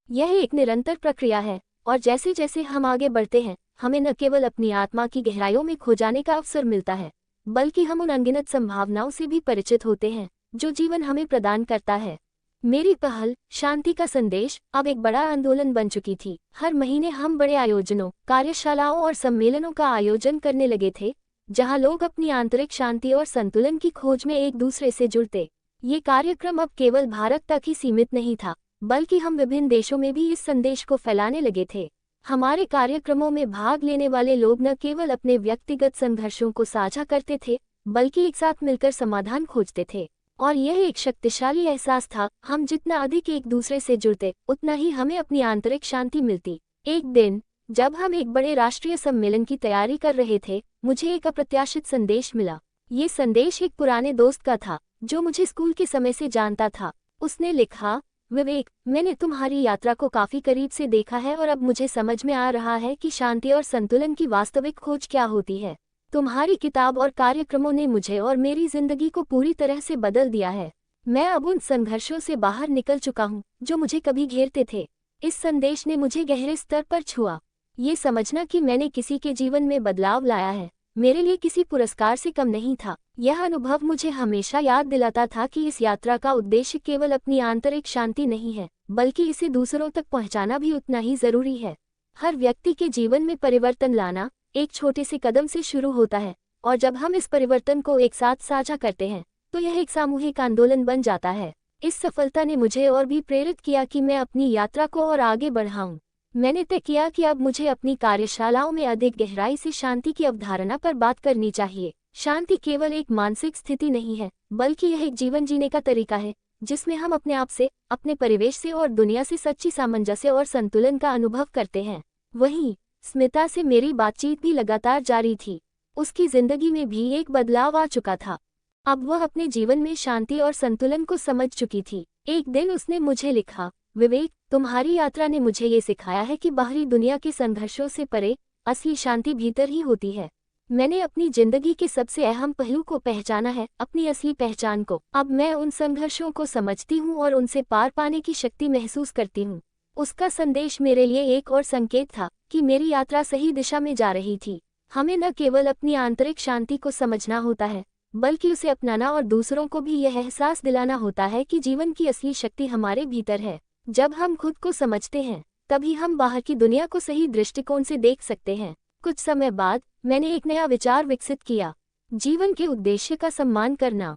यह एक निरंतर प्रक्रिया है, और जैसे जैसे हम आगे बढ़ते हैं, हमें न केवल अपनी आत्मा की गहराइयों में खो जाने का अवसर मिलता है, बल्कि हम उन अनगिनत संभावनाओं से भी परिचित होते हैं जो जीवन हमें प्रदान करता है। मेरी पहल, शांति का संदेश, अब एक बड़ा आंदोलन बन चुकी थी। हर महीने हम बड़े आयोजनों, कार्यशालाओं और सम्मेलनों का आयोजन करने लगे थे, जहां लोग अपनी आंतरिक शांति और संतुलन की खोज में एक दूसरे से जुड़ते। ये कार्यक्रम अब केवल भारत तक ही सीमित नहीं था, बल्कि हम विभिन्न देशों में भी इस संदेश को फैलाने लगे थे। हमारे कार्यक्रमों में भाग लेने वाले लोग न केवल अपने व्यक्तिगत संघर्षों को साझा करते थे, बल्कि एक साथ मिलकर समाधान खोजते थे। और यह एक शक्तिशाली एहसास था, हम जितना अधिक एक दूसरे से जुड़ते, उतना ही हमें अपनी आंतरिक शांति मिलती। एक दिन, जब हम एक बड़े राष्ट्रीय सम्मेलन की तैयारी कर रहे थे, मुझे एक अप्रत्याशित संदेश मिला। ये संदेश एक पुराने दोस्त का था, जो मुझे स्कूल के समय से जानता था। उसने लिखा, विवेक, मैंने तुम्हारी यात्रा को काफी करीब से देखा है और अब मुझे समझ में आ रहा है कि शांति और संतुलन की वास्तविक खोज क्या होती है। तुम्हारी किताब और कार्यक्रमों ने मुझे और मेरी जिंदगी को पूरी तरह से बदल दिया है। मैं अब उन संघर्षों से बाहर निकल चुका हूँ जो मुझे कभी घेरते थे। इस संदेश ने मुझे गहरे स्तर पर छुआ। ये समझना कि मैंने किसी के जीवन में बदलाव लाया है, मेरे लिए किसी पुरस्कार से कम नहीं था। यह अनुभव मुझे हमेशा याद दिलाता था कि इस यात्रा का उद्देश्य केवल अपनी आंतरिक शांति नहीं है, बल्कि इसे दूसरों तक पहुंचाना भी उतना ही जरूरी है। हर व्यक्ति के जीवन में परिवर्तन लाना एक छोटे से कदम से शुरू होता है, और जब हम इस परिवर्तन को एक साथ साझा करते हैं, तो यह एक सामूहिक आंदोलन बन जाता है। इस सफलता ने मुझे और भी प्रेरित किया कि मैं अपनी यात्रा को और आगे बढ़ाऊं। मैंने तय किया कि अब मुझे अपनी कार्यशालाओं में अधिक गहराई से शांति की अवधारणा पर बात करनी चाहिए। शांति केवल एक मानसिक स्थिति नहीं है, बल्कि यह एक जीवन जीने का तरीका है, जिसमें हम अपने आप से, अपने परिवेश से और दुनिया से सच्ची सामंजस्य और संतुलन का अनुभव करते हैं। वहीं स्मिता से मेरी बातचीत भी लगातार जारी थी। उसकी जिंदगी में भी एक बदलाव आ चुका था। अब वह अपने जीवन में शांति और संतुलन को समझ चुकी थी। एक दिन उसने मुझे लिखा, विवेक, तुम्हारी यात्रा ने मुझे ये सिखाया है कि बाहरी दुनिया के संघर्षों से परे असली शांति भीतर ही होती है। मैंने अपनी जिंदगी के सबसे अहम पहलू को पहचाना है, अपनी असली पहचान को। अब मैं उन संघर्षों को समझती हूँ और उनसे पार पाने की शक्ति महसूस करती हूँ। उसका संदेश मेरे लिए एक और संकेत था कि मेरी यात्रा सही दिशा में जा रही थी। हमें न केवल अपनी आंतरिक शांति को समझना होता है, बल्कि उसे अपनाना और दूसरों को भी यह एहसास दिलाना होता है कि जीवन की असली शक्ति हमारे भीतर है। जब हम खुद को समझते हैं, तभी हम बाहर की दुनिया को सही दृष्टिकोण से देख सकते हैं। कुछ समय बाद मैंने एक नया विचार विकसित किया, जीवन के उद्देश्य का सम्मान करना।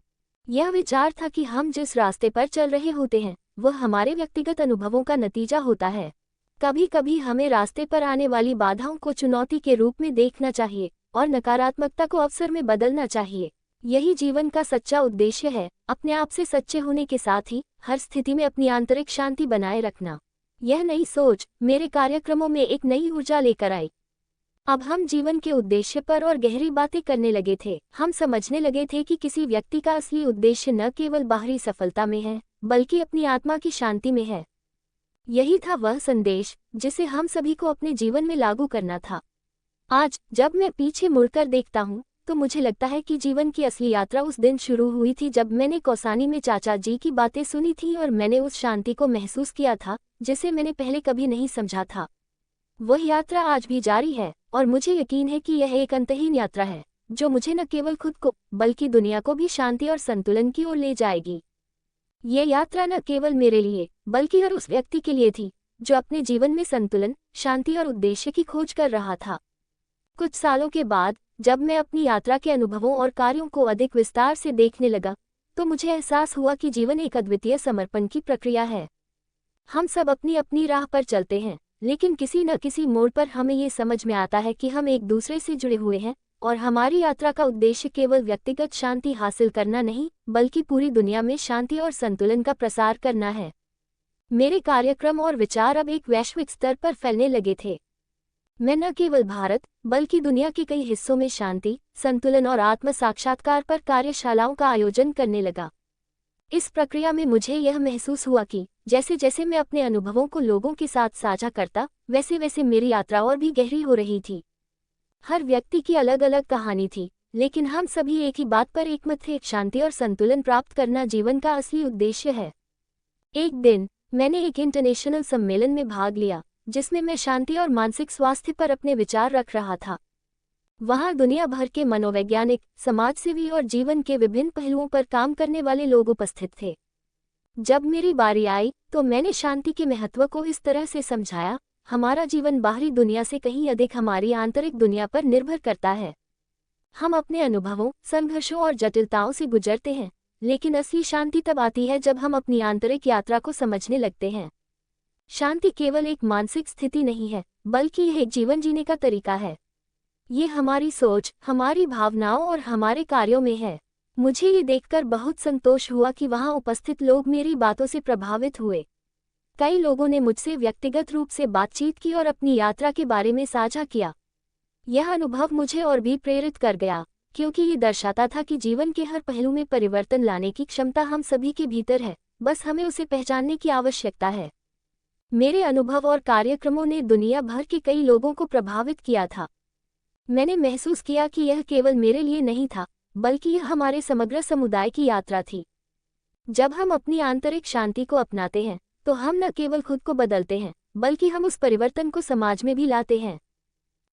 यह विचार था कि हम जिस रास्ते पर चल रहे होते हैं, वह हमारे व्यक्तिगत अनुभवों का नतीजा होता है। कभी कभी हमें रास्ते पर आने वाली बाधाओं को चुनौती के रूप में देखना चाहिए और नकारात्मकता को अवसर में बदलना चाहिए। यही जीवन का सच्चा उद्देश्य है, अपने आप से सच्चे होने के साथ ही हर स्थिति में अपनी आंतरिक शांति बनाए रखना। यह नई सोच मेरे कार्यक्रमों में एक नई ऊर्जा लेकर आई। अब हम जीवन के उद्देश्य पर और गहरी बातें करने लगे थे। हम समझने लगे थे कि किसी व्यक्ति का असली उद्देश्य न केवल बाहरी सफलता में है, बल्कि अपनी आत्मा की शांति में है। यही था वह संदेश जिसे हम सभी को अपने जीवन में लागू करना था। आज जब मैं पीछे मुड़कर देखता हूँ, तो मुझे लगता है कि जीवन की असली यात्रा उस दिन शुरू हुई थी जब मैंने कौसानी में चाचा जी की बातें सुनी थी और मैंने उस शांति को महसूस किया था जिसे मैंने पहले कभी नहीं समझा था। वह यात्रा आज भी जारी है और मुझे यकीन है कि यह एक अंतहीन यात्रा है, जो मुझे न केवल खुद को बल्कि दुनिया को भी शांति और संतुलन की ओर ले जाएगी। ये यात्रा न केवल मेरे लिए बल्कि हर उस व्यक्ति के लिए थी जो अपने जीवन में संतुलन, शांति और उद्देश्य की खोज कर रहा था। कुछ सालों के बाद जब मैं अपनी यात्रा के अनुभवों और कार्यों को अधिक विस्तार से देखने लगा, तो मुझे एहसास हुआ कि जीवन एक अद्वितीय समर्पण की प्रक्रिया है। हम सब अपनी अपनी राह पर चलते हैं, लेकिन किसी न किसी मोड़ पर हमें ये समझ में आता है कि हम एक दूसरे से जुड़े हुए हैं और हमारी यात्रा का उद्देश्य केवल व्यक्तिगत शांति हासिल करना नहीं, बल्कि पूरी दुनिया में शांति और संतुलन का प्रसार करना है। मेरे कार्यक्रम और विचार अब एक वैश्विक स्तर पर फैलने लगे थे। मैं न केवल भारत बल्कि दुनिया के कई हिस्सों में शांति, संतुलन और आत्म साक्षात्कार पर कार्यशालाओं का आयोजन करने लगा। इस प्रक्रिया में मुझे यह महसूस हुआ कि जैसे जैसे मैं अपने अनुभवों को लोगों के साथ साझा करता, वैसे वैसे मेरी यात्रा और भी गहरी हो रही थी। हर व्यक्ति की अलग अलग कहानी थी, लेकिन हम सभी एक ही बात पर एकमत थे, शांति और संतुलन प्राप्त करना जीवन का असली उद्देश्य है। एक दिन मैंने एक इंटरनेशनल सम्मेलन में भाग लिया, जिसमें मैं शांति और मानसिक स्वास्थ्य पर अपने विचार रख रहा था। वहां दुनिया भर के मनोवैज्ञानिक, समाजसेवी और जीवन के विभिन्न पहलुओं पर काम करने वाले लोग उपस्थित थे। जब मेरी बारी आई तो मैंने शांति के महत्व को इस तरह से समझाया, हमारा जीवन बाहरी दुनिया से कहीं अधिक हमारी आंतरिक दुनिया पर निर्भर करता है। हम अपने अनुभवों, संघर्षों और जटिलताओं से गुजरते हैं, लेकिन असली शांति तब आती है जब हम अपनी आंतरिक यात्रा को समझने लगते हैं। शांति केवल एक मानसिक स्थिति नहीं है, बल्कि यह एक जीवन जीने का तरीका है। ये हमारी सोच, हमारी भावनाओं और हमारे कार्यों में है। मुझे ये देखकर बहुत संतोष हुआ कि वहाँ उपस्थित लोग मेरी बातों से प्रभावित हुए। कई लोगों ने मुझसे व्यक्तिगत रूप से बातचीत की और अपनी यात्रा के बारे में साझा किया। यह अनुभव मुझे और भी प्रेरित कर गया, क्योंकि ये दर्शाता था कि जीवन के हर पहलू में परिवर्तन लाने की क्षमता हम सभी के भीतर है, बस हमें उसे पहचानने की आवश्यकता है। मेरे अनुभव और कार्यक्रमों ने दुनिया भर के कई लोगों को प्रभावित किया था। मैंने महसूस किया कि यह केवल मेरे लिए नहीं था, बल्कि यह हमारे समग्र समुदाय की यात्रा थी। जब हम अपनी आंतरिक शांति को अपनाते हैं, तो हम न केवल खुद को बदलते हैं, बल्कि हम उस परिवर्तन को समाज में भी लाते हैं।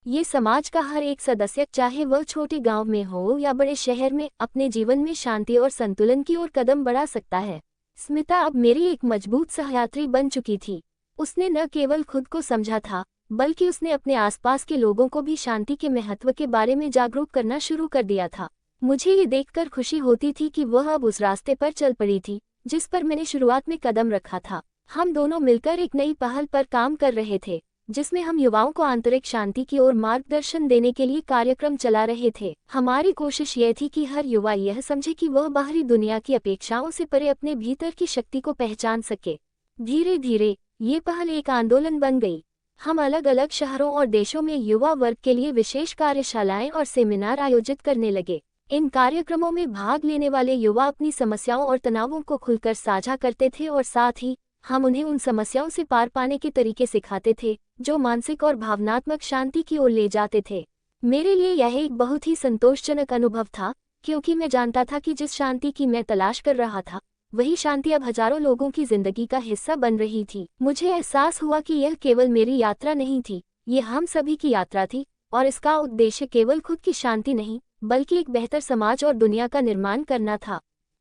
ये समाज का हर एक सदस्य, चाहे वह छोटे गांव में हो या बड़े शहर में, अपने जीवन में शांति और संतुलन की ओर कदम बढ़ा सकता है। स्मिता अब मेरी एक मजबूत सहयात्री बन चुकी थी। उसने न केवल खुद को समझा था, बल्कि उसने अपने आसपास के लोगों को भी शांति के महत्व के बारे में जागरूक करना शुरू कर दिया था। मुझे ये देखकर खुशी होती थी कि वह अब उस रास्ते पर चल पड़ी थी, जिस पर मैंने शुरुआत में कदम रखा था। हम दोनों मिलकर एक नई पहल पर काम कर रहे थे, जिसमें हम युवाओं को आंतरिक शांति की ओर मार्गदर्शन देने के लिए कार्यक्रम चला रहे थे। हमारी कोशिश यह थी कि हर युवा यह समझे कि वह बाहरी दुनिया की अपेक्षाओं से परे अपने भीतर की शक्ति को पहचान सके। धीरे धीरे ये पहल एक आंदोलन बन गई। हम अलग अलग शहरों और देशों में युवा वर्ग के लिए विशेष कार्यशालाएं और सेमिनार आयोजित करने लगे। इन कार्यक्रमों में भाग लेने वाले युवा अपनी समस्याओं और तनावों को खुलकर साझा करते थे, और साथ ही हम उन्हें उन समस्याओं से पार पाने के तरीके सिखाते थे जो मानसिक और भावनात्मक शांति की ओर ले जाते थे। मेरे लिए यह एक बहुत ही संतोषजनक अनुभव था, क्योंकि मैं जानता था कि जिस शांति की मैं तलाश कर रहा था, वही शांति अब हजारों लोगों की जिंदगी का हिस्सा बन रही थी। मुझे एहसास हुआ कि यह केवल मेरी यात्रा नहीं थी, ये हम सभी की यात्रा थी, और इसका उद्देश्य केवल खुद की शांति नहीं, बल्कि एक बेहतर समाज और दुनिया का निर्माण करना था।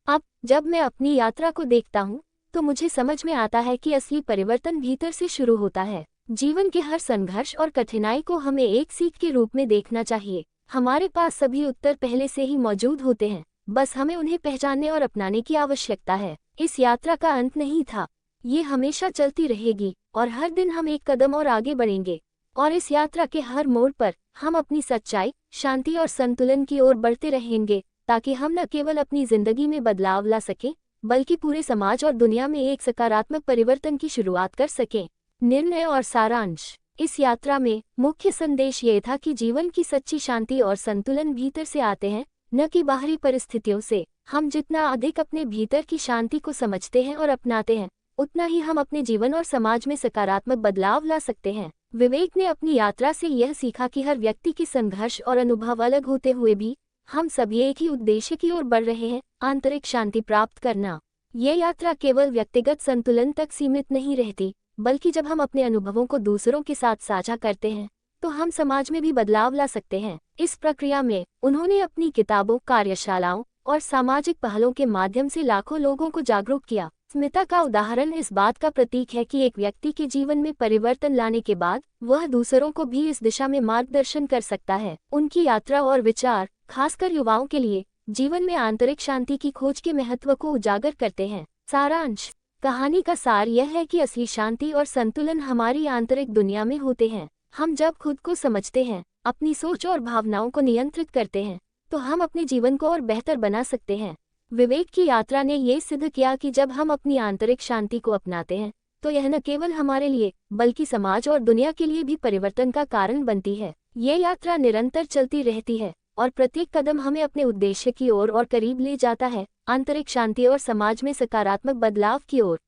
अब जब मैं अपनी यात्रा को देखता हूँ, तो मुझे समझ में आता है कि असली परिवर्तन भीतर से शुरू होता है। जीवन के हर संघर्ष और कठिनाई को हमें एक सीख के रूप में देखना चाहिए। हमारे पास सभी उत्तर पहले से ही मौजूद होते हैं, बस हमें उन्हें पहचानने और अपनाने की आवश्यकता है। इस यात्रा का अंत नहीं था, ये हमेशा चलती रहेगी, और हर दिन हम एक कदम और आगे बढ़ेंगे। और इस यात्रा के हर मोड़ पर हम अपनी सच्चाई, शांति और संतुलन की ओर बढ़ते रहेंगे, ताकि हम न केवल अपनी जिंदगी में बदलाव ला सकें, बल्कि पूरे समाज और दुनिया में एक सकारात्मक परिवर्तन की शुरुआत कर सकें। निर्णय और सारांश। इस यात्रा में मुख्य संदेश ये था कि जीवन की सच्ची शांति और संतुलन भीतर से आते हैं, न कि बाहरी परिस्थितियों से। हम जितना अधिक अपने भीतर की शांति को समझते हैं और अपनाते हैं, उतना ही हम अपने जीवन और समाज में सकारात्मक बदलाव ला सकते हैं। विवेक ने अपनी यात्रा से यह सीखा कि हर व्यक्ति की संघर्ष और अनुभव अलग होते हुए भी हम सभी एक ही उद्देश्य की ओर बढ़ रहे हैं, आंतरिक शांति प्राप्त करना। ये यात्रा केवल व्यक्तिगत संतुलन तक सीमित नहीं रहती, बल्कि जब हम अपने अनुभवों को दूसरों के साथ साझा करते हैं, तो हम समाज में भी बदलाव ला सकते हैं। इस प्रक्रिया में उन्होंने अपनी किताबों, कार्यशालाओं और सामाजिक पहलों के माध्यम से लाखों लोगों को जागरूक किया। स्मिता का उदाहरण इस बात का प्रतीक है कि एक व्यक्ति के जीवन में परिवर्तन लाने के बाद वह दूसरों को भी इस दिशा में मार्गदर्शन कर सकता है। उनकी यात्रा और विचार, खासकर युवाओं के लिए, जीवन में आंतरिक शांति की खोज के महत्व को उजागर करते हैं। सारांश। कहानी का सार यह है कि असली शांति और संतुलन हमारी आंतरिक दुनिया में होते हैं। हम जब खुद को समझते हैं, अपनी सोच और भावनाओं को नियंत्रित करते हैं, तो हम अपने जीवन को और बेहतर बना सकते हैं। विवेक की यात्रा ने ये सिद्ध किया कि जब हम अपनी आंतरिक शांति को अपनाते हैं, तो यह न केवल हमारे लिए, बल्कि समाज और दुनिया के लिए भी परिवर्तन का कारण बनती है। ये यात्रा निरंतर चलती रहती है, और प्रत्येक कदम हमें अपने उद्देश्य की ओर और करीब ले जाता है, आंतरिक शांति और समाज में सकारात्मक बदलाव की ओर।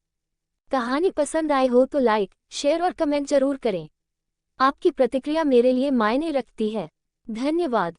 कहानी पसंद आए हो तो लाइक, शेयर और कमेंट जरूर करें। आपकी प्रतिक्रिया मेरे लिए मायने रखती है। धन्यवाद।